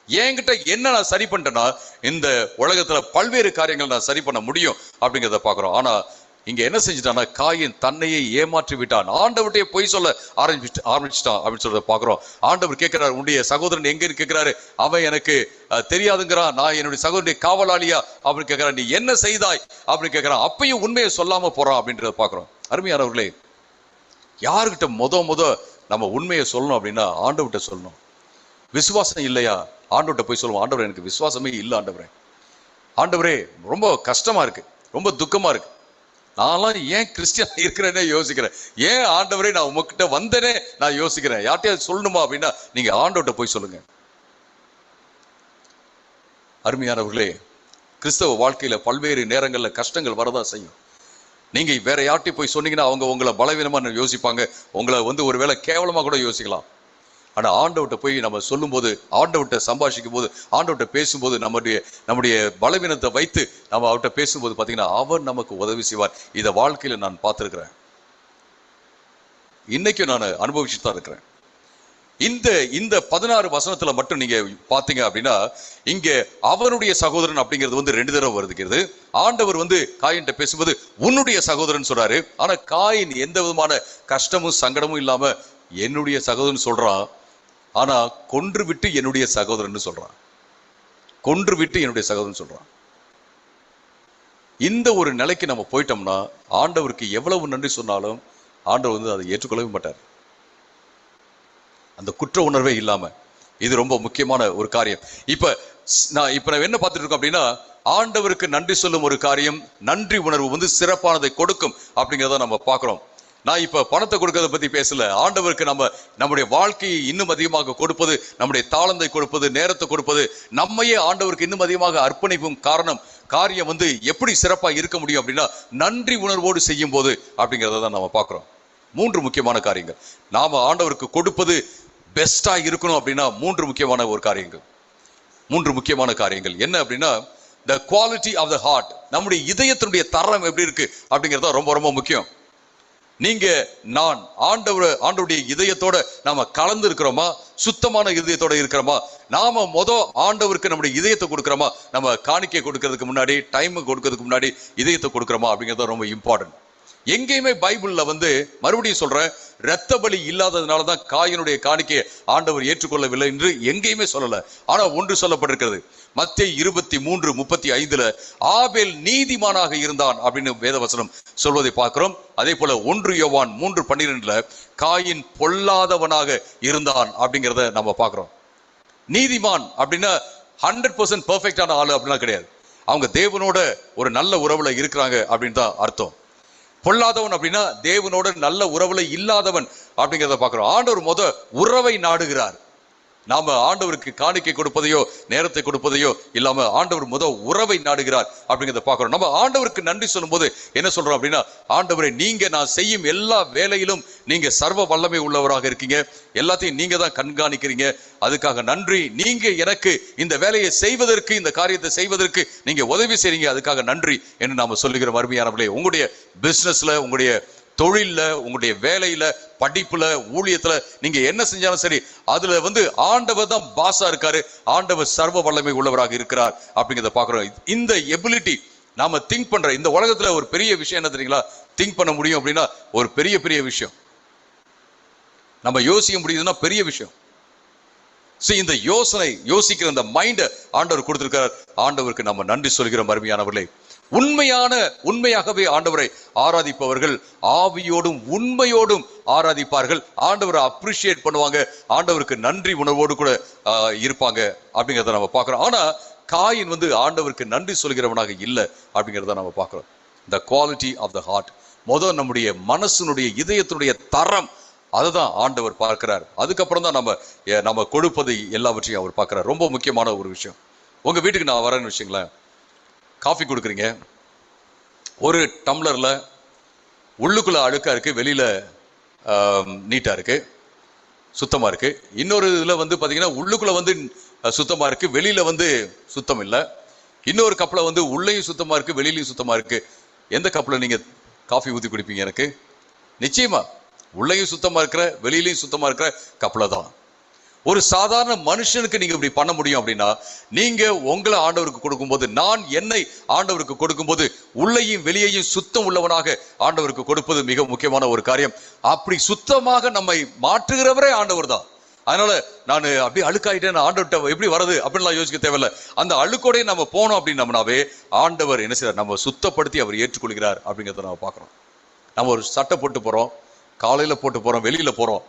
என்கிட்ட என்ன நான் சரி பண்ணிட்டேன்னா, இந்த உலகத்துல பல்வேறு காரியங்கள் நான் சரி பண்ண முடியும் அப்படிங்கிறத பாக்குறோம். ஆனா இங்க என்ன செஞ்சுட்டான்னா, காயின் தன்னையே ஏமாற்றி விட்டான், ஆண்டவர்கிட்டயே பொய் சொல்ல ஆரம்பிச்சுட்டான் அப்படின்னு சொல்றத பாக்குறோம். ஆண்டவர் கேட்கிறாரு, உன்னுடைய சகோதரன் எங்கன்னு கேட்கிறாரு. அவன் எனக்கு தெரியாதுங்கிறான், நான் என்னுடைய சகோதரனுடைய காவலாளியா அப்படின்னு கேட்கிறான். நீ என்ன செய்தாய் அப்படின்னு கேட்கிறான். அப்பயும் உண்மையை சொல்லாம போறான் அப்படின்றத பாக்குறோம். அருமையானவர்களே, யாருக்கிட்ட முத நம்ம உண்மையை சொல்லணும் அப்படின்னா ஆண்டவர்கிட்ட சொல்லணும். விசுவாசம் இல்லையா, ஆண்டவர்கிட்ட போய் சொல்லுவோம், ஆண்டவரே எனக்கு விசுவாசமே இல்லை, ஆண்டவரே ரொம்ப கஷ்டமா இருக்கு, ரொம்ப துக்கமா இருக்கு, நான்லாம் ஏன் கிறிஸ்டியன் இருக்கிறேன்னே யோசிக்கிறேன், ஏன் ஆண்டவரே நான் உங்ககிட்ட வந்தேனே நான் யோசிக்கிறேன், யார்ட்டையாவது சொல்லணுமா அப்படின்னா நீங்க ஆண்டவர்கிட்ட போய் சொல்லுங்க. அருமையானவர்களே, கிறிஸ்தவ வாழ்க்கையில பல்வேறு நேரங்கள்ல கஷ்டங்கள் வரதா செய்யும். நீங்க வேற யார்ட்டையும் போய் சொன்னீங்கன்னா அவங்க உங்களை பலவீனமா யோசிப்பாங்க, உங்களை ஒருவேளை கேவலமா கூட யோசிக்கலாம். ஆனா ஆண்டவர்கிட்ட போய் நம்ம சொல்லும் போது, ஆண்டவர்கிட்ட சம்பாஷிக்கும் போது, ஆண்டவர்கிட்ட பேசும்போது, நம்முடைய பலவீனத்தை வைத்து நம்ம அவர்கிட்ட பேசும்போது பாத்தீங்கன்னா அவர் நமக்கு உதவி செய்வார். இதை வாழ்க்கையில நான் பார்த்திருக்கிறேன், இன்னைக்கும் நான் அனுபவிச்சுட்டு தான் இருக்கிறேன். இந்த 16 வசனத்துல மட்டும் நீங்க பாத்தீங்க அப்படின்னா, இங்க அவனுடைய சகோதரன் அப்படிங்கிறது 2 தடவை வருகிறது. ஆண்டவர் காயின்ட்ட பேசும்போது உன்னுடைய சகோதரன் சொல்றாரு. ஆனா காயின் எந்த விதமான கஷ்டமும் சங்கடமும் இல்லாம என்னுடைய சகோதரன் சொல்றான். ஆனா கொன்று விட்டு என்னுடைய சகோதரன் சொல்றான், கொன்று விட்டு என்னுடைய சகோதரன் சொல்றான். இந்த ஒரு நிலைக்கு நம்ம போயிட்டோம்னா ஆண்டவருக்கு எவ்வளவு நன்றி சொன்னாலும் ஆண்டவர் அதை ஏற்றுக்கொள்ளவே மாட்டார், அந்த குற்ற உணர்வே இல்லாம. இது ரொம்ப முக்கியமான ஒரு காரியம். இப்ப நான் என்ன பார்த்துட்டு இருக்கோம் அப்படின்னா, ஆண்டவருக்கு நன்றி சொல்லும் ஒரு காரியம், நன்றி உணர்வு சிறப்பானதை கொடுக்கும் அப்படிங்கிறத நம்ம பார்க்கிறோம். நான் இப்ப பணத்தை கொடுக்கறத பத்தி பேசல, ஆண்டவருக்கு நம்முடைய வாழ்க்கையை இன்னும் அதிகமாக கொடுப்பது, நம்முடைய தாளந்தை கொடுப்பது, நேரத்தை கொடுப்பது, நம்மையே ஆண்டவருக்கு இன்னும் அதிகமாக அர்ப்பணிப்பும் காரியம் எப்படி சிறப்பா இருக்க முடியும் அப்படின்னா நன்றி உணர்வோடு செய்யும் போது அப்படிங்கிறத தான் நம்ம பார்க்கிறோம். 3 முக்கியமான காரியங்கள் நாம ஆண்டவருக்கு கொடுப்பது பெஸ்டா இருக்கணும் அப்படின்னா 3 முக்கியமான காரியங்கள். 3 முக்கியமான காரியங்கள் என்ன அப்படின்னா, the quality of the heart, நம்முடைய இதயத்தினுடைய தரம் எப்படி இருக்கு அப்படிங்கிறது ரொம்ப ரொம்ப முக்கியம். நீங்க நான் ஆண்டவருடைய இதயத்தோட நாம கலந்து இருக்கிறோமா, சுத்தமான இதயத்தோட இருக்கிறோமா, நாம ஆண்டவருக்கு நம்முடைய இதயத்தை கொடுக்கிறோமா, நம்ம காணிக்கை கொடுக்கறதுக்கு முன்னாடி, டைம் கொடுக்கறதுக்கு முன்னாடி இதயத்தை கொடுக்கிறோமா அப்படிங்கிறது ரொம்ப இம்பார்ட்டன்ட். எங்கேயுமே பைபிள்ல மறுபடியும் சொல்றேன், இரத்த பலி இல்லாததுனாலதான் காயினுடைய காணிக்கையை ஆண்டவர் ஏற்றுக்கொள்ளவில்லை என்று எங்கேயுமே சொல்லல. ஆனா ஒன்று சொல்லப்பட்டிருக்கிறது, மத்தேயு 23:35 ஆபேல் நீதிமானாக இருந்தான் அப்படின்னு வேதவசனம் சொல்வதை பார்க்கிறோம். அதே போல 1 யோவான் 3:12 காயின் பொல்லாதவனாக இருந்தான் அப்படிங்கிறத நம்ம பார்க்கிறோம். நீதிமான் அப்படின்னா 100% பெர்ஃபெக்டான ஆளு அப்படின்னா கிடையாது, அவங்க தேவனோட ஒரு நல்ல உறவுல இருக்கிறாங்க அப்படின்னு தான் அர்த்தம். பொல்லாதவன் அப்படின்னா தேவனோட நல்ல உறவுல இல்லாதவன் அப்படிங்கிறத பார்க்கிறோம். ஆண்டவர் உறவை நாடுகிறார். நாம ஆண்டவருக்கு காணிக்கை கொடுப்பதையோ நேரத்தை கொடுப்பதையோ இல்லாம ஆண்டவர் உறவை நாடுகிறார் அப்படிங்கிறத பார்க்கிறோம். நம்ம ஆண்டவருக்கு நன்றி சொல்லும் போது என்ன சொல்றோம் அப்படின்னா, ஆண்டவரே நீங்க நான் செய்யும் எல்லா வேலையிலும் நீங்க சர்வ வல்லமை உள்ளவராக இருக்கீங்க, எல்லாத்தையும் நீங்க தான் கண்காணிக்கிறீங்க, அதுக்காக நன்றி. நீங்க எனக்கு இந்த வேலையை செய்வதற்கு, இந்த காரியத்தை செய்வதற்கு நீங்க உதவி செய்றீங்க, அதுக்காக நன்றி என்று நாம சொல்லுகிறோம். அருமையானவர்களே, உங்களுடைய பிசினஸ்ல, உங்களுடைய தொழில்ல, உங்களுடைய வேலையில, படிப்புல, ஊழியத்துல நீங்க என்ன செஞ்சாலும் சரி, அதுல ஆண்டவர் தான் பாஸா இருக்காரு, ஆண்டவர் சர்வ வல்லமை உள்ளவராக இருக்கிறார் அப்படிங்கிறத பாக்குறோம். இந்த எபிலிட்டி நாம திங்க் பண்ற இந்த உலகத்துல ஒரு பெரிய விஷயம் என்ன தெரியுங்களா, திங்க் பண்ண முடியும் அப்படின்னா ஒரு பெரிய விஷயம், நம்ம யோசிக்க முடியுதுன்னா பெரிய விஷயம். இந்த யோசிக்கிற இந்த மைண்ட ஆண்டவர் கொடுத்திருக்கிறார். ஆண்டவருக்கு நம்ம நன்றி சொல்கிறோம். அருமையானவர்களே, உண்மையாகவே ஆண்டவரை ஆராதிப்பவர்கள் ஆவியோடும் உண்மையோடும் ஆராதிப்பார்கள். ஆண்டவரை அப்ரிஷியேட் பண்ணுவாங்க, ஆண்டவருக்கு நன்றி உணர்வோடு கூட இருப்பாங்க அப்படிங்கிறத நம்ம பார்க்கிறோம். ஆனா காயின் ஆண்டவருக்கு நன்றி சொல்கிறவனாக இல்லை அப்படிங்கிறத நம்ம பார்க்கிறோம். The quality of the heart, முதல் நம்முடைய மனசனுடைய இதயத்தினுடைய தரம், அதுதான் ஆண்டவர் பார்க்கிறார். அதுக்கப்புறம் தான் நம்ம கொடுப்பதை எல்லாவற்றையும் அவர் பார்க்கிறார். ரொம்ப முக்கியமான ஒரு விஷயம். உங்க வீட்டுக்கு நான் வரேன்னு வச்சுங்களேன், காஃபி கொடுக்குறீங்க, ஒரு டம்ளர்ல உள்ளுக்குள்ள அழுக்கா இருக்கு, வெளியில நீட்டா இருக்கு, சுத்தமா இருக்கு. இன்னொரு இதுல பாத்தீங்கன்னா உள்ளுக்குள்ள சுத்தமா இருக்கு, வெளியில சுத்தம் இல்லை. இன்னொரு கப்ல உள்ளேயும் சுத்தமா இருக்கு, வெளியிலையும் சுத்தமா இருக்கு. எந்த கப்ல நீங்க காஃபி ஊத்தி குடிப்பீங்க? எனக்கு நிச்சயமா உள்ளேயும் சுத்தமா இருக்கிற வெளியிலையும் சுத்தமா இருக்கிற கப்ல தான். ஒரு சாதாரண மனுஷனுக்கு நீங்க இப்படி பண்ண முடியும் அப்படின்னா, நீங்க உங்களை ஆண்டவருக்கு கொடுக்கும்போது, நான் என்னை ஆண்டவருக்கு கொடுக்கும்போது உள்ளேயும் வெளியையும் சுத்தம் உள்ளவனாக ஆண்டவருக்கு கொடுப்பது மிக முக்கியமான ஒரு காரியம். அப்படி சுத்தமாக நம்மை மாற்றுகிறவரே ஆண்டவர் தான். அதனால நான் அப்படியே அழுக்காயிட்டேன், ஆண்டவர்கிட்ட எப்படி வரது அப்படின்லாம் யோசிக்க தேவையில்லை. அந்த அழுக்கோடய நம்ம போனோம் அப்படின்னம்னாவே ஆண்டவர் என்ன செய்யறார், நம்ம சுத்தப்படுத்தி அவர் ஏற்றுக்கொள்கிறார் அப்படிங்கிறத நம்ம பார்க்குறோம். நம்ம ஒரு சட்டை போட்டு போறோம், காலையில போட்டு போறோம், வெளியில போறோம்,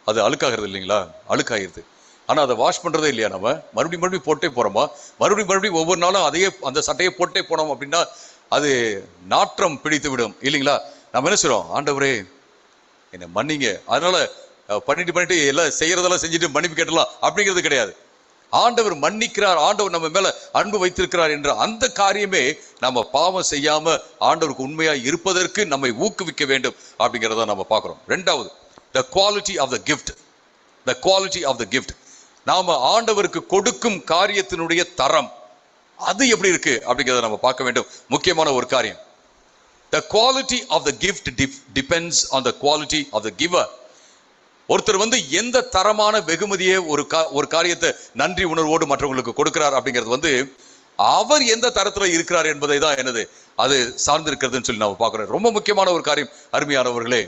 அது அழுக்காகிறது இல்லைங்களா? அழுக்காயிருது. ஆனா அதை வாஷ் பண்றதே இல்லையா? நம்ம மறுபடியும் போட்டே போறோமா? மறுபடியும் ஒவ்வொரு நாளும் அந்த சட்டையை போட்டே போனோம் அப்படின்னா அது நாற்றம் பிடித்து விடும் இல்லைங்களா? நம்ம என்ன செய்றோம், ஆண்டவரே என்ன மன்னிங்க, அதனால பண்ணிட்டு எல்லாம் செய்யறதெல்லாம் செஞ்சுட்டு மன்னிப்பு கேட்டலாம் அப்படிங்கிறது கிடையாது. ஆண்டவர் மன்னிக்கிறார், ஆண்டவர் நம்ம மேல அன்பு வைத்திருக்கிறார் என்ற அந்த காரியமே நம்ம பாவம் செய்யாம ஆண்டவருக்கு உண்மையா இருப்பதற்கு நம்மை ஊக்குவிக்க வேண்டும் அப்படிங்கிறத நம்ம பார்க்கிறோம். ரெண்டாவது, the quality of the gift, the quality of the gift. நாம ஆண்டவருக்கு கொடுக்கும் காரியத்தினுடைய தரம் அது எப்படி இருக்கு அப்படிங்கிறத நம்ம பார்க்க வேண்டும். முக்கியமான ஒரு காரியம், the quality of the gift depends on the quality of the giver. ஒருத்தர் எந்த தரமான வெகுமதியை ஒரு காரியத்தை நன்றி உணர்வோடு மற்றவங்களுக்கு கொடுக்கிறார் அப்படிங்கிறது அவர் எந்த தரத்துல இருக்கிறார் என்பதை தான் என்னது அது சார்ந்திருக்கிறதுன்னு சொல்லி நம்ம பார்க்கிறோம். ரொம்ப முக்கியமான ஒரு காரியம் அருமையானவர்களே.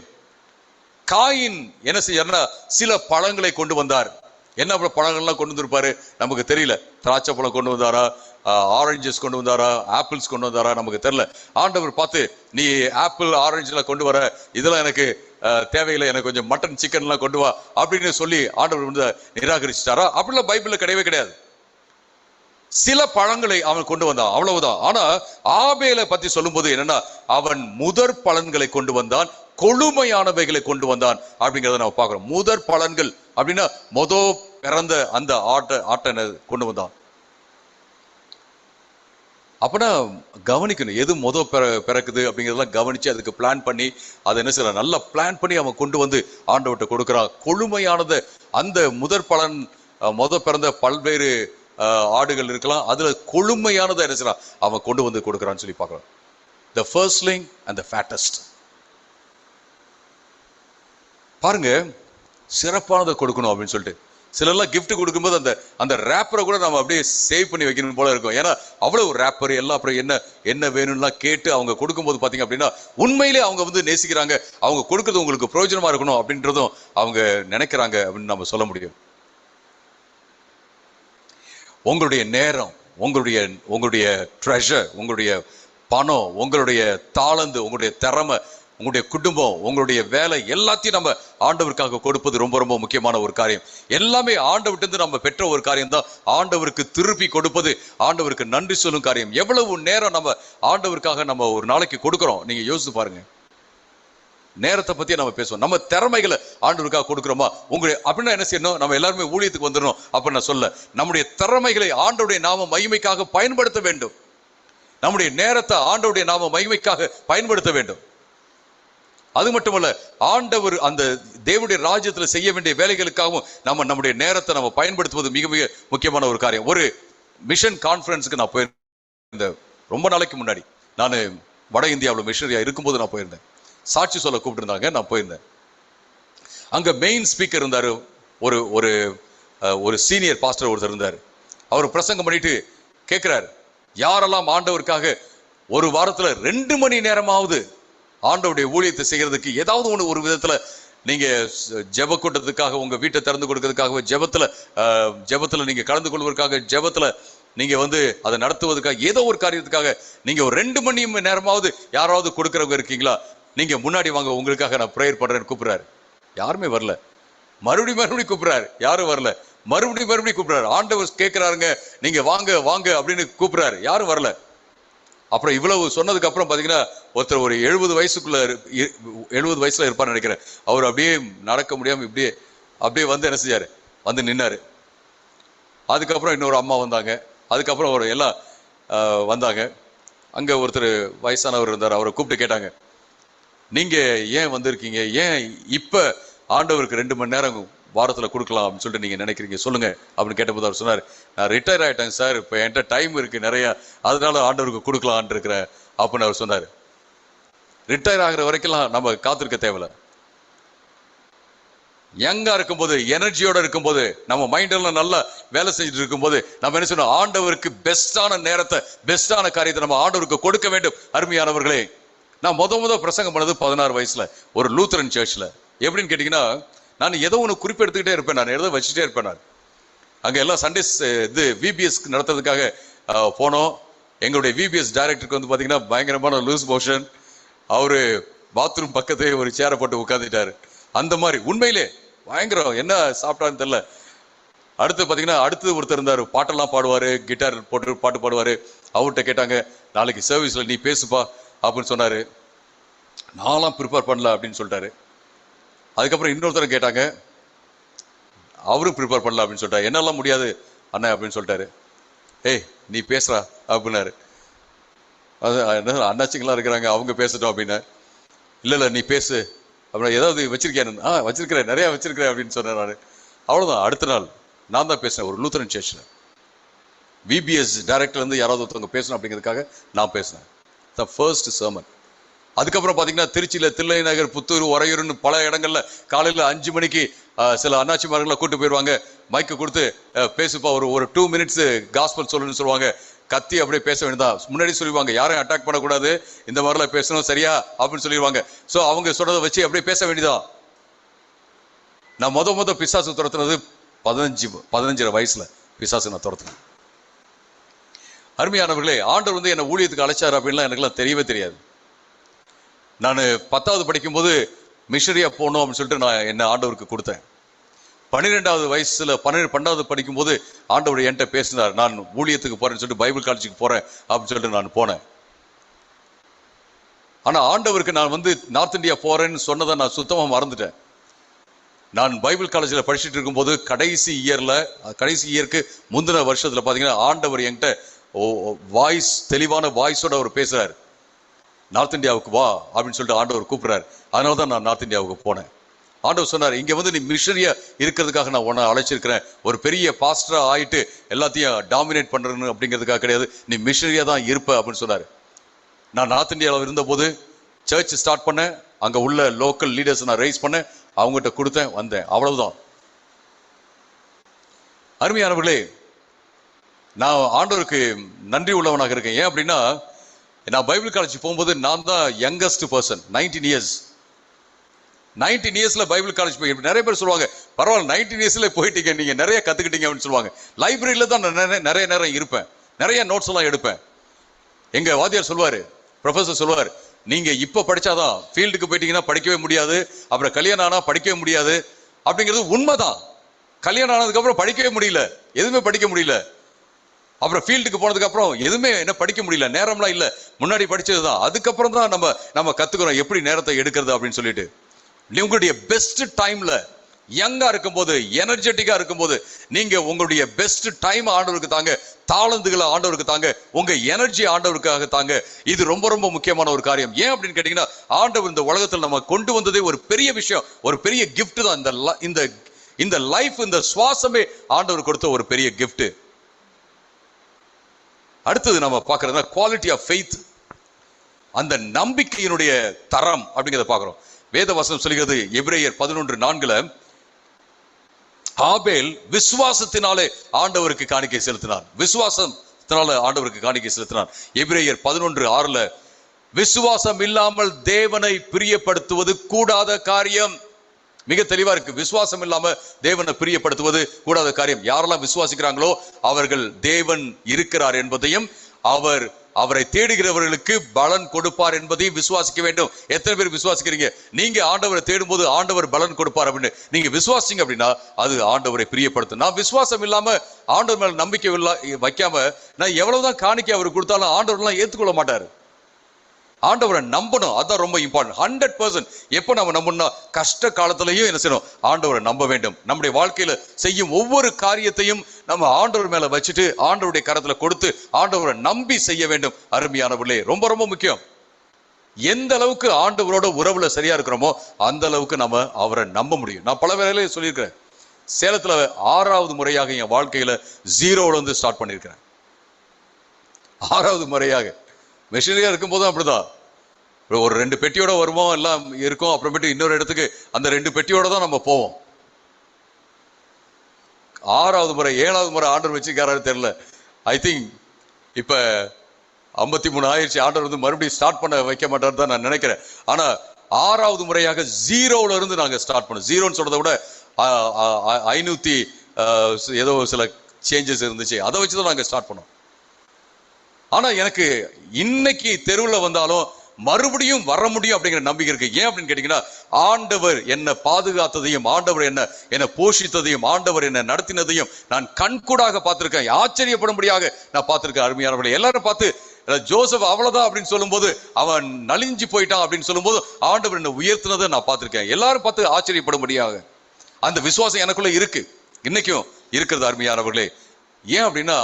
காயின் என்ன செய்யறா, சில பழங்களை கொண்டு வந்தார். என்ன பழங்கள்லாம் கொண்டு வந்திருப்பாரு நமக்கு தெரியல. திராட்சை பழம் கொண்டு வந்தாரா, ஆரஞ்சஸ் கொண்டு வந்தாரா, ஆப்பிள்ஸ் கொண்டு வந்தாரா நமக்கு தெரியல. ஆண்டவர் பார்த்து, நீ ஆப்பிள் ஆரஞ்சுல கொண்டு வர, இதெல்லாம் எனக்கு தேவையில்லை, எனக்கு கொஞ்சம் மட்டன் சிக்கன் எல்லாம் கொண்டு வா அப்படின்னு சொல்லி ஆண்டவர் நிராகரிச்சிட்டாரா? அப்படிலாம் பைபிள்ல கிடையவே கிடையாது. சில பழங்களை அவன் கொண்டு வந்தான், அவ்வளவுதான். ஆனா ஆபேலை பத்தி சொல்லும் போது என்னன்னா, அவன் முதற் பலன்களை கொண்டு வந்தான், கொழுமையானவைகளை கொண்டு வந்தான் அப்படிங்கிறத நம்ம பார்க்கிறோம். முதற் பலன்கள் அப்படின்னா பிறந்த அந்த ஆட்டை கொண்டு வந்தான். அப்பனா கவனிக்கணும், எது பிறக்குது அப்படிங்கிறதெல்லாம் கவனிச்சு அதுக்கு பிளான் பண்ணி அதை என்ன செய்யலாம், நல்லா பிளான் பண்ணி அவன் கொண்டு ஆண்டவர்கிட்ட கொடுக்குறான். கொழுமையானது அந்த முதற் பலன், பிறந்த பல்வேறு ஆடுகள் இருக்கலாம், அதுல கொழுமையானதை என்ன செய்யறான் அவன் கொண்டு கொடுக்குறான்னு சொல்லி பார்க்கலாம். The firstling and the fattest. பாருங்க, சிறப்பானதை கொடுக்கணும் அப்படின்னு சொல்லிட்டு சிலர்லாம் கிஃப்ட் கொடுக்கும்போது அந்த ரேப்பரை கூட நம்ம அப்படியே சேவ் பண்ணி வைக்கணும் போல இருக்கும். ஏன்னா அவ்வளவு ரேப்பர் எல்லாம் அப்புறம் என்ன வேணும்லாம் கேட்டு அவங்க கொடுக்கும்போது பாத்தீங்க அப்படின்னா உண்மையிலே அவங்க நேசிக்கிறாங்க, அவங்க கொடுக்கறது உங்களுக்கு பிரயோஜனமா இருக்கணும் அப்படின்றதும் அவங்க நினைக்கிறாங்க அப்படின்னு நம்ம சொல்ல முடியும். உங்களுடைய நேரம், உங்களுடைய ட்ரெஷர், உங்களுடைய பணம், உங்களுடைய தாளந்து, உங்களுடைய திறமை, உங்களுடைய குடும்பம், உங்களுடைய வேலை, எல்லாத்தையும் நம்ம ஆண்டவருக்காக கொடுப்பது ரொம்ப ரொம்ப முக்கியமான ஒரு காரியம். எல்லாமே ஆண்டவர்கிட்ட நம்ம பெற்ற ஒரு காரியம் தான். ஆண்டவருக்கு திருப்பி கொடுப்பது, ஆண்டவருக்கு நன்றி சொல்லும் காரியம். எவ்வளவு நேரம் நம்ம ஆண்டவருக்காக நம்ம ஒரு நாளைக்கு கொடுக்கிறோம், நீங்க யோசிச்சு பாருங்க. நேரத்தை பத்தி நம்ம பேசுவோம், நம்ம திறமைகளை ஆண்டவருக்காக கொடுக்கிறோமா அப்படின்னா என்ன செய்யணும், நம்ம எல்லாருமே ஊழியத்துக்கு வந்துடணும் அப்படின்னு நான் சொல்ல. நம்முடைய திறமைகளை ஆண்டவருடைய நாம மகிமைக்காக பயன்படுத்த வேண்டும். நம்முடைய நேரத்தை ஆண்டவருடைய நாம மகிமைக்காக பயன்படுத்த வேண்டும். அது மட்டுமல்ல, ஆண்டவர் அந்த தேவனுடைய ராஜ்யத்துல செய்ய வேண்டிய வேலைகளுக்காகவும் நம்முடைய நேரத்தை நம்ம பயன்படுத்துவது மிக மிக முக்கியமான ஒரு காரியம். ஒரு மிஷன் கான்ஃபரன்ஸுக்கு நான் போயிருந்தேன் ரொம்ப நாளைக்கு முன்னாடி. நான் வட இந்தியாவில் மிஷனரியா இருக்கும்போது நான் போயிருந்தேன். சாட்சி சொல்ல கூப்பிட்டுருந்தாங்க, நான் போயிருந்தேன். அங்க மெயின் ஸ்பீக்கர் இருந்தாரு, ஒரு சீனியர் பாஸ்டர் ஒருத்தர் இருந்தார். அவர் பிரசங்கம் பண்ணிட்டு கேட்கிறார், யாரெல்லாம் ஆண்டவருக்காக ஒரு வாரத்துல 2 மணி நேரமாவது ஆண்டவருடைய ஊழியத்தை செய்யறதுக்கு ஏதாவது ஒரு விதத்துல நீங்க ஜெப கூட்டத்துக்காக, உங்க வீட்டை திறந்து கொடுக்கறதுக்காக, ஜெபத்துல நீங்க கலந்து கொள்வதற்காக, ஜெபத்துல நீங்க வந்து அதை நடத்துவதற்காக ஏதோ ஒரு காரியத்துக்காக நீங்க ஒரு 2 மணி நேரமாவது யாராவது கொடுக்கறவங்க இருக்கீங்களா? நீங்க முன்னாடி வாங்க, உங்களுக்காக நான் ப்ரேயர் பண்றேன்னு கூப்பிடுறாரு. யாருமே வரல. மறுபடியும் கூப்பிடுறாரு, யாரும் வரல. மறுபடியும் கூப்பிடுறாரு. ஆண்டவர் கேட்கிறாருங்க, நீங்க வாங்க வாங்க அப்படின்னு கூப்பிடுறாரு, யாரும் வரல. அப்புறம் இவ்வளவு சொன்னதுக்கு அப்புறம் பாத்தீங்கன்னா ஒருத்தர் ஒரு 70 வயசுல இருப்பான்னு நினைக்கிறேன். அவர் அப்படியே நடக்க முடியாம அப்படியே வந்து என்ன செஞ்சாரு, வந்து நின்னாரு. அதுக்கப்புறம் இன்னொரு அம்மா வந்தாங்க. அதுக்கப்புறம் ஒரு எல்லாம் வந்தாங்க. அங்க ஒருத்தர் வயசானவர் இருந்தார். அவரை கூப்பிட்டு கேட்டாங்க, நீங்க ஏன் வந்திருக்கீங்க, ஏன் இப்ப ஆண்டவருக்கு 2 மணி நேரம் வாரத்துல கொடுக்கலாம் அப்படின்னு சொல்லிட்டு நீங்க நினைக்கிறீங்க, சொல்லுங்க அப்படின்னு கேட்டபோது அவர் சொன்னார், நான் ரிட்டையர் ஆயிட்டேன் சார், இப்ப என்கிட்ட டைம் இருக்கு நிறைய, அதனால ஆண்டவருக்கு கொடுக்கலான் இருக்கிறேன் அப்படின்னு அவர் சொன்னார். ரிட்டையர் ஆகிற வரைக்கும் நம்ம காத்திருக்க தேவையில்ல. யங்கா இருக்கும்போது, எனர்ஜியோட இருக்கும்போது, நம்ம மைண்ட் எல்லாம் நல்லா வேலை செஞ்சுட்டு இருக்கும்போது நம்ம என்ன சொன்னோம், ஆண்டவருக்கு பெஸ்டான நேரத்தை, பெஸ்டான காரியத்தை நம்ம ஆண்டவருக்கு கொடுக்க வேண்டும். அருமையானவர்களே, நான் முத பிரசங்கம் பண்ணது 16 வயசுல ஒரு லூத்தரன் சர்ச்ல. எப்படின்னு கேட்டீங்கன்னா, நான் ஏதோ ஒன்று குறிப்பெடுத்துக்கிட்டே இருப்பேன், நான் ஏதோ வச்சுட்டே இருப்பேன். நான் அங்கே எல்லாம் சண்டேஸ் இது விபிஎஸ் நடத்துறதுக்காக போனோம். எங்களுடைய விபிஎஸ் டைரக்டருக்கு வந்து பார்த்தீங்கன்னா பயங்கரமான லூஸ் மோஷன். அவரு பாத்ரூம் பக்கத்தே ஒரு சேரை போட்டு உட்காந்துட்டாரு. அந்த மாதிரி உண்மையிலே பயங்கரம், என்ன சாப்பிட்டான்னு தெரியல. அடுத்து ஒருத்தர் இருந்தார், பாட்டெல்லாம் பாடுவாரு, கிட்டார் போட்டு பாட்டு பாடுவாரு. அவர்கிட்ட கேட்டாங்க, நாளைக்கு சர்வீஸ்ல நீ பேசுப்பா அப்படின்னு சொன்னாரு. நான்லாம் ப்ரிப்பேர் பண்ணல அப்படின்னு சொல்லிட்டாரு. அதுக்கப்புறம் இன்னொருத்தர் கேட்டாங்க, அவரும் ப்ரிப்பேர் பண்ணல அப்படின்னு சொல்லிட்டாரு. என்னெல்லாம் முடியாது அண்ணா அப்படின்னு சொல்லிட்டாரு. ஏய் நீ பேசுறா அப்படின்னாரு. அது என்ன அண்ணாச்சிங்களாம் இருக்கிறாங்க, அவங்க பேசட்டும் அப்படின்னா. இல்லை நீ பேசு அப்புறம், ஏதாவது வச்சிருக்கேன், வச்சிருக்கிறேன், நிறைய வச்சிருக்கிறேன் அப்படின்னு சொன்னேன் நான். அவ்வளோதான். அடுத்த நாள் நான் தான் பேசினேன் ஒரு லூத்தரன் சர்ச்சில். விபிஎஸ் டைரக்டர்லேருந்து யாராவது ஒருத்தவங்க பேசணும் அப்படிங்கிறதுக்காக நான் பேசினேன். The first sermon. அதுக்கப்புறம் பார்த்தீங்கன்னா திருச்சியில் தில்லை நகர், புத்தூர், உறையூர்னு பல இடங்கள்ல காலையில் 5 மணிக்கு சில அண்ணாச்சிமார்களை கூட்டு போயிடுவாங்க. மைக்கு கொடுத்து பேசுப்பா, ஒரு 2 மினிட்ஸ் காஸ்பல் சொல்லணும்னு சொல்லுவாங்க. கத்தி அப்படியே பேச வேண்டியதான். முன்னாடி சொல்லிடுவாங்க, யாரையும் அட்டாக் பண்ணக்கூடாது, இந்த மாதிரிலாம் பேசணும் சரியா அப்படின்னு சொல்லிடுவாங்க. ஸோ அவங்க சொல்றதை வச்சு அப்படியே பேச வேண்டியதான். நான் முத பிசாசு துரத்துனது 15 வயசுல பிசாசு நான் துரத்துனேன். அருமையானவர்களே, ஆண்டவர் வந்து என்னை ஊழியத்துக்கு அழைச்சார் அப்படின்லாம் எனக்குலாம் தெரியவே தெரியாது. நான் 10வது படிக்கும்போது மிஷனரியா போகணும் அப்படின்னு சொல்லிட்டு நான் என்ன ஆண்டவருக்கு கொடுத்தேன். 12வது வயசுல 12வது படிக்கும்போது ஆண்டவர் என்கிட்ட பேசினார், நான் ஊழியத்துக்கு போறேன்னு சொல்லிட்டு பைபிள் காலேஜுக்கு போறேன் அப்படின்னு சொல்லிட்டு நான் போனேன். ஆனா ஆண்டவருக்கு நான் வந்து நார்த் இந்தியா போறேன்னு சொன்னதை நான் சுத்தமா மறந்துட்டேன். நான் பைபிள் காலேஜில் படிச்சுட்டு இருக்கும்போது கடைசி இயருக்கு முந்தின வருஷத்துல பாத்தீங்கன்னா ஆண்டவர் என்கிட்ட வாய்ஸ், தெளிவான வாய்ஸோட அவர் பேசுறாரு, நார்த் இந்தியாவுக்கு வா அப்படின்னு சொல்லிட்டு ஆண்டவர் கூப்பிடுறாரு. அதனால தான் நான் நார்த் இந்தியாவுக்கு போனேன். ஆண்டவர் சொன்னார், இங்க வந்து நீ மிஷனரியா இருக்கிறதுக்காக நான் உன்னை அழைச்சிருக்கிறேன், ஒரு பெரிய பாஸ்டரா ஆயிட்டு எல்லாத்தையும் டாமினேட் பண்றேன்னு அப்படிங்கிறதுக்காக கிடையாது, நீ மிஷனரியா தான் இருப்ப அப்படின்னு சொன்னாரு. நான் நார்த் இந்தியாவில் இருந்தபோது சர்ச் ஸ்டார்ட் பண்ணேன். அங்க உள்ள லோக்கல் லீடர்ஸ் நான் ரைஸ் பண்ணேன், அவங்ககிட்ட கொடுத்தேன், வந்தேன், அவ்வளவுதான். அருமையானவர்களே, நான் ஆண்டவருக்கு நன்றி உள்ளவனாக இருக்கேன். ஏன் அப்படின்னா, நான் பைபிள் காலேஜ் போகும்போது நான் தான் யங்கஸ்ட் பர்சன். 19 இயர்ஸ்ல பைபிள் காலேஜ் போய் நிறைய பேர் சொல்லுவாங்க, பரவாயில்ல 19 இயர்ஸ்ல போயிட்டீங்க, நீங்க நிறைய கத்துக்கிட்டீங்க அப்படின்னு சொல்லுவாங்க. லைப்ரரியில தான் நான் நிறைய நேரம் இருப்பேன், நிறைய நோட்ஸ் எல்லாம் எடுப்பேன். எங்க வாத்தியார் சொல்லுவாரு, ப்ரொஃபசர் சொல்லுவார், நீங்க இப்ப படிச்சாதான் ஃபீல்டுக்கு போயிட்டீங்கன்னா படிக்கவே முடியாது, அப்புறம் கல்யாணம் ஆனா படிக்கவே முடியாது அப்படிங்கிறது உண்மைதான். கல்யாணம் ஆனதுக்கு அப்புறம் படிக்கவே முடியல, எதுவுமே படிக்க முடியல. அப்புறம் ஃபீல்டுக்கு போனதுக்கு அப்புறம் எதுவுமே என்ன படிக்க முடியல, நேரம்லாம் இல்ல, முன்னாடி படிச்சதுதான். அதுக்கப்புறம் தான் நம்ம கத்துக்கிறோம் எப்படி நேரத்தை எடுக்கிறது அப்படின்னு சொல்லிட்டு. உங்களுடைய பெஸ்ட் டைம்ல, யங்கா இருக்கும்போது, எனர்ஜெட்டிக்கா இருக்கும்போது, நீங்க உங்களுடைய பெஸ்ட் டைம் ஆண்டவருக்கு தாங்க, தாளந்துகளை ஆண்டவருக்கு தாங்க, உங்க எனர்ஜி ஆண்டவருக்காக தாங்க. இது ரொம்ப ரொம்ப முக்கியமான ஒரு காரியம். ஏன் அப்படின்னு கேட்டீங்கன்னா, ஆண்டவர் இந்த உலகத்தில் நம்ம கொண்டு வந்ததே ஒரு பெரிய விஷயம், ஒரு பெரிய கிஃப்ட் தான். இந்த லைஃப், இந்த சுவாசமே ஆண்டவர் கொடுத்த ஒரு பெரிய கிஃப்ட். அடுத்தது நம்ம பார்க்கறது குவாலிட்டி ஆஃப் ஃபெய்த், அந்த நம்பிக்கையினுடைய தரம் அப்படிங்கிறத பார்க்கிறோம். வேத வசனம் சொல்கிறது எபிரேயர் 11:4, ஆபேல் விசுவாசத்தினாலே ஆண்டவருக்கு காணிக்கை செலுத்தினார். விசுவாசத்தினால ஆண்டவருக்கு காணிக்கை செலுத்தினார். எபிரேயர் 11:6, விசுவாசம் இல்லாமல் தேவனை பிரியப்படுத்துவது கூடாத காரியம். மிக தெளிவா இருக்கு. விசுவாசம் இல்லாம தேவனை பிரியப்படுத்துவது கூடாத காரியம். யாரெல்லாம் விசுவாசிக்கிறாங்களோ அவர்கள் தேவன் இருக்கிறார் என்பதையும் அவரை தேடுகிறவர்களுக்கு பலன் கொடுப்பார் என்பதையும் விசுவாசிக்க வேண்டும். எத்தனை பேர் விசுவாசிக்கிறீங்க? நீங்க ஆண்டவரை தேடும் போது ஆண்டவர் பலன் கொடுப்பார் அப்படின்னு நீங்க விசுவாசிங்க அப்படின்னா அது ஆண்டவரை பிரியப்படுத்தும். நான் விசுவாசம் இல்லாம ஆண்டவர் மேல நம்பிக்கை வைக்காம நான் எவ்வளவுதான் காணிக்கை அவர் கொடுத்தாலும் ஆண்டவர்லாம் ஏத்துக்கொள்ள மாட்டாரு. ஆண்டவரை நம்பணும், அதான் ரொம்ப இம்பார்ட்டன்ட். 100% எப்ப நம்ம நம்பணும்னா கஷ்ட காலத்திலையும் என்ன செய்யணும்? ஆண்டவரை நம்ப வேண்டும். நம்முடைய வாழ்க்கையில செய்யும் ஒவ்வொரு காரியத்தையும் நம்ம ஆண்டவர் மேல வச்சுட்டு ஆண்டவருடைய கரத்துல கொடுத்து ஆண்டவரை நம்பி செய்ய வேண்டும். அருமையானவர்களே, ரொம்ப ரொம்ப முக்கியம். எந்த அளவுக்கு ஆண்டவரோட உறவுல சரியா இருக்கிறோமோ அந்த அளவுக்கு நம்ம அவரை நம்ப முடியும். நான் பல வேளையில சொல்லியிருக்கிறேன். சேலத்துல 6வது முறையாக என் வாழ்க்கையில 0ல இருந்து ஸ்டார்ட் பண்ணியிருக்கிறேன். 6வது முறையாக. மிஷனரியா இருக்கும் போதும் அப்படிதான். ஒரு 2 பெட்டியோட வருவோம், எல்லாம் இருக்கும். அப்புறமேட்டு இன்னொரு இடத்துக்கு அந்த 2 பெட்டியோட தான் நம்ம போவோம். 6வது முறை 7வது முறை ஆர்டர் வச்சுக்காரு தெரியல. ஐ திங்க் இப்ப 53 ஆயிடுச்சு. ஆர்டர் வந்து மறுபடியும் ஸ்டார்ட் பண்ண வைக்க மாட்டாரு தான் நான் நினைக்கிறேன். ஆனா 6வது முறையாக 0ல இருந்து நாங்க ஸ்டார்ட் பண்ணோம். 0ன்னு சொல்றதை விட 500 ஏதோ சில சேஞ்சஸ் இருந்துச்சு, அதை வச்சுதான் நாங்க ஸ்டார்ட் பண்ணோம். ஆனா எனக்கு இன்னைக்கு தெருவில் வந்தாலும் மறுபடியும் வர முடியும் அப்படிங்கிற நம்பிக்கை இருக்கு. ஏன் அப்படின்னு கேட்டீங்கன்னா, ஆண்டவர் என்னை பாதுகாத்ததையும் ஆண்டவர் என்னை போஷித்ததையும் ஆண்டவர் என்னை நடத்தினதையும் நான் கண்கூடாக பார்த்திருக்கேன். ஆச்சரியப்படும்படியாக நான் பார்த்திருக்கேன். அருமையானவர்களை எல்லாரும் பார்த்து ஜோசப் அவ்வளவுதான் அப்படின்னு சொல்லும் போது, அவன் நலிஞ்சு போயிட்டான் அப்படின்னு சொல்லும் போது ஆண்டவர் என்னை உயர்த்தினதை நான் பார்த்திருக்கேன். எல்லாரும் பார்த்து ஆச்சரியப்படும்படியாக அந்த விசுவாசம் எனக்குள்ள இருக்கு, இன்னைக்கும் இருக்கிறது. அருமையானவர்களே, ஏன் அப்படின்னா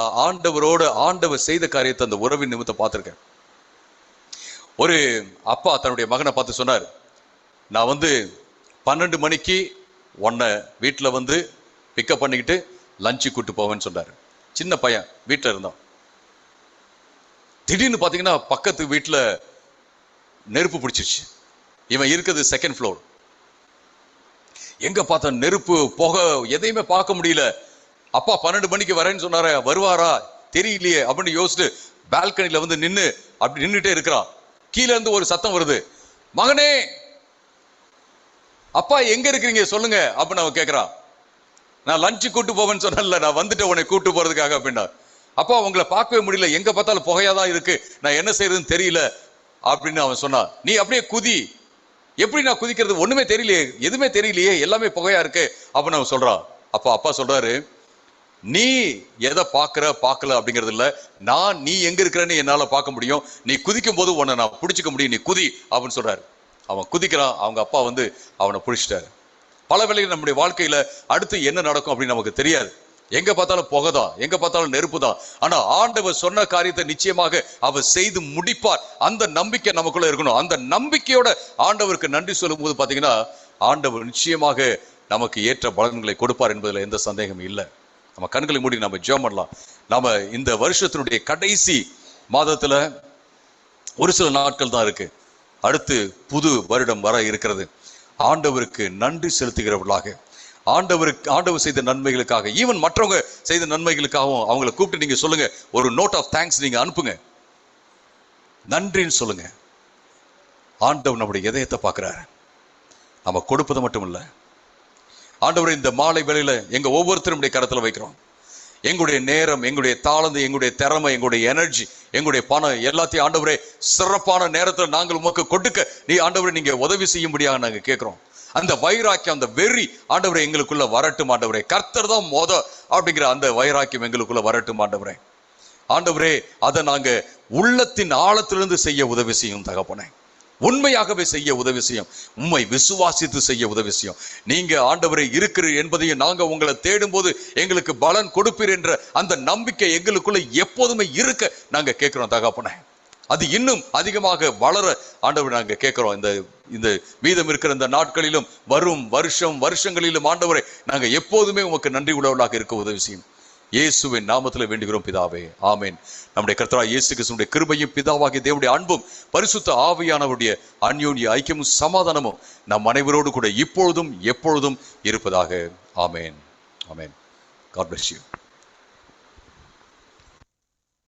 ஆண்டவர் செய்த காரியத்தை அந்த உறவின் நிமித்தம் பார்த்திருக்கேன். ஒரு அப்பா தன்னுடைய மகனை பார்த்து சொன்னார், நான் வந்து 12 மணிக்கு உன்னை வீட்டில் வந்து பிக்கப் பண்ணிக்கிட்டு லஞ்சு கூட்டு போவேன்னு சொன்னார். சின்ன பையன் வீட்டில் இருந்தான். திடீர்னு பார்த்தீங்கன்னா பக்கத்து வீட்டில் நெருப்பு பிடிச்சிருச்சு. இவன் இருக்கிறது 2nd ஃப்ளோர். எங்க பார்த்த நெருப்பு, புகை, எதையுமே பார்க்க முடியல. அப்பா 12 மணிக்கு வரேன்னு சொன்னார, வருவாரா தெரியலையே அப்படின்னு யோசிச்சுட்டு பால்கனில வந்து நின்னுட்டே இருக்கிறான். கீழே இருந்து ஒரு சத்தம் வருது, மகனே அப்பா எங்க இருக்கிறீங்க சொல்லுங்க அப்படின்னு அவன் கேட்கிறான். நான் லஞ்சு கூட்டு போவேன்னு சொன்னல, நான் வந்துட்டு உன்னை கூட்டு போறதுக்காக அப்படின்னா. அப்பா உங்களை பார்க்கவே முடியல, எங்க பார்த்தாலும் புகையாதான் இருக்கு, நான் என்ன செய்யறதுன்னு தெரியல அப்படின்னு அவன் சொன்னான். நீ அப்படியே குதி. எப்படி நான் குதிக்கிறது? ஒண்ணுமே தெரியலையே, எதுவுமே தெரியலையே, எல்லாமே புகையா இருக்கு அப்படின்னு அவன் சொல்றான். அப்பா சொல்றாரு, நீ எதை பார்க்கல அப்படிங்கிறது இல்ல, நீ எங்க இருக்கிறன்னு என்னால பார்க்க முடியும். நீ குதிக்கும் போது உன்னை நான் பிடிச்சிக்க முடியும், நீ குதி அப்படின்னு சொல்றாரு. அவன் குதிக்கிறான். அவங்க அப்பா வந்து அவனை பிடிச்சிட்டாரு. பல வேளைகள் நம்முடைய வாழ்க்கையில அடுத்து என்ன நடக்கும் அப்படின்னு நமக்கு தெரியாது. எங்க பார்த்தாலும் புகைதான், எங்க பார்த்தாலும் நெருப்பு தான். ஆனா ஆண்டவர் சொன்ன காரியத்தை நிச்சயமாக அவர் செய்து முடிப்பார். அந்த நம்பிக்கை நமக்குள்ள இருக்கணும். அந்த நம்பிக்கையோட ஆண்டவருக்கு நன்றி சொல்லும் போது பாத்தீங்கன்னா ஆண்டவர் நிச்சயமாக நமக்கு ஏற்ற பலன்களை கொடுப்பார் என்பதுல எந்த சந்தேகமும் இல்லை. நம்ம கண்களை மூடி நம்ம ஜெபம் பண்ணலாம். நாம இந்த வருஷத்தினுடைய கடைசி மாதத்துல ஒரு சில நாட்கள் தான் இருக்கு. அடுத்து புது வருடம் வர இருக்கிறது. ஆண்டவருக்கு நன்றி செலுத்துகிறவர்களாக, ஆண்டவர் செய்த நன்மைகளுக்காக, ஈவன் மற்றவங்க செய்த நன்மைகளுக்காகவும் அவங்களை கூப்பிட்டு நீங்க சொல்லுங்க. ஒரு நோட் ஆஃப் தேங்க்ஸ் நீங்க அனுப்புங்க. நன்றின்னு சொல்லுங்க. ஆண்டவர் நம்முடைய இதயத்தை பார்க்கிறாரு. நம்ம கொடுப்பது மட்டும் இல்லை. ஆண்டவரே, இந்த மாலை வேளையில எங்க ஒவ்வொருத்தருடைய கரத்துல வைக்கிறோம். எங்களுடைய நேரம், எங்களுடைய தாளந்து, எங்களுடைய திறமை, எங்களுடைய எனர்ஜி, எங்களுடைய பணம் எல்லாத்தையும் ஆண்டவரே சிறப்பான நேரத்தில் நாங்கள் உமக்கு கொடுக்க நீ ஆண்டவரே நீங்க உதவி செய்யும்படியாக நாங்கள் கேட்கிறோம். அந்த வைராக்கியம், அந்த வெறி ஆண்டவரே எங்களுக்குள்ள வரட்டும். ஆண்டவரே, கர்த்தர் தான் அப்படிங்கிற அந்த வைராக்கியம் எங்களுக்குள்ள வரட்டும். ஆண்டவரே அதை நாங்க உள்ளத்தின் ஆழத்திலிருந்து செய்ய உதவி செய்யும் தகப்பனே. உண்மையாகவே செய்ய உதவி செய்யும். உண்மை விசுவாசித்து செய்ய உதவி செய்யும். நீங்க ஆண்டவரே இருக்கிறீர் என்பதையும் நாங்க உங்களை தேடும் போது எங்களுக்கு பலன் கொடுப்பீர் என்ற அந்த நம்பிக்கை எங்களுக்குள்ள எப்போதுமே இருக்க நாங்க கேட்கிறோம் தகப்பனே. அது இன்னும் அதிகமாக வளர ஆண்டவரை நாங்க கேட்கிறோம். இந்த மீதம் இருக்கிற இந்த நாட்களிலும் வரும் வருஷங்களிலும் ஆண்டவரை நாங்க எப்போதுமே உமக்கு நன்றி உள்ளவர்களாக இருக்க உதவி செய்யும். இயேசுவின் நாமத்தில் வேண்டுகிறோம் பிதாவே, ஆமேன். நம்முடைய கர்த்தராகிய இயேசு கிறிஸ்துவினுடைய கிருபையும் பிதாவாகிய தேவனுடைய அன்பும் பரிசுத்த ஆவியானவருடைய அன்யோன்ய ஐக்கியமும் சமாதானமும் நம் அனைவரோடு கூட இப்பொழுதும் எப்பொழுதும் இருப்பதாக. ஆமேன், ஆமேன். God bless you.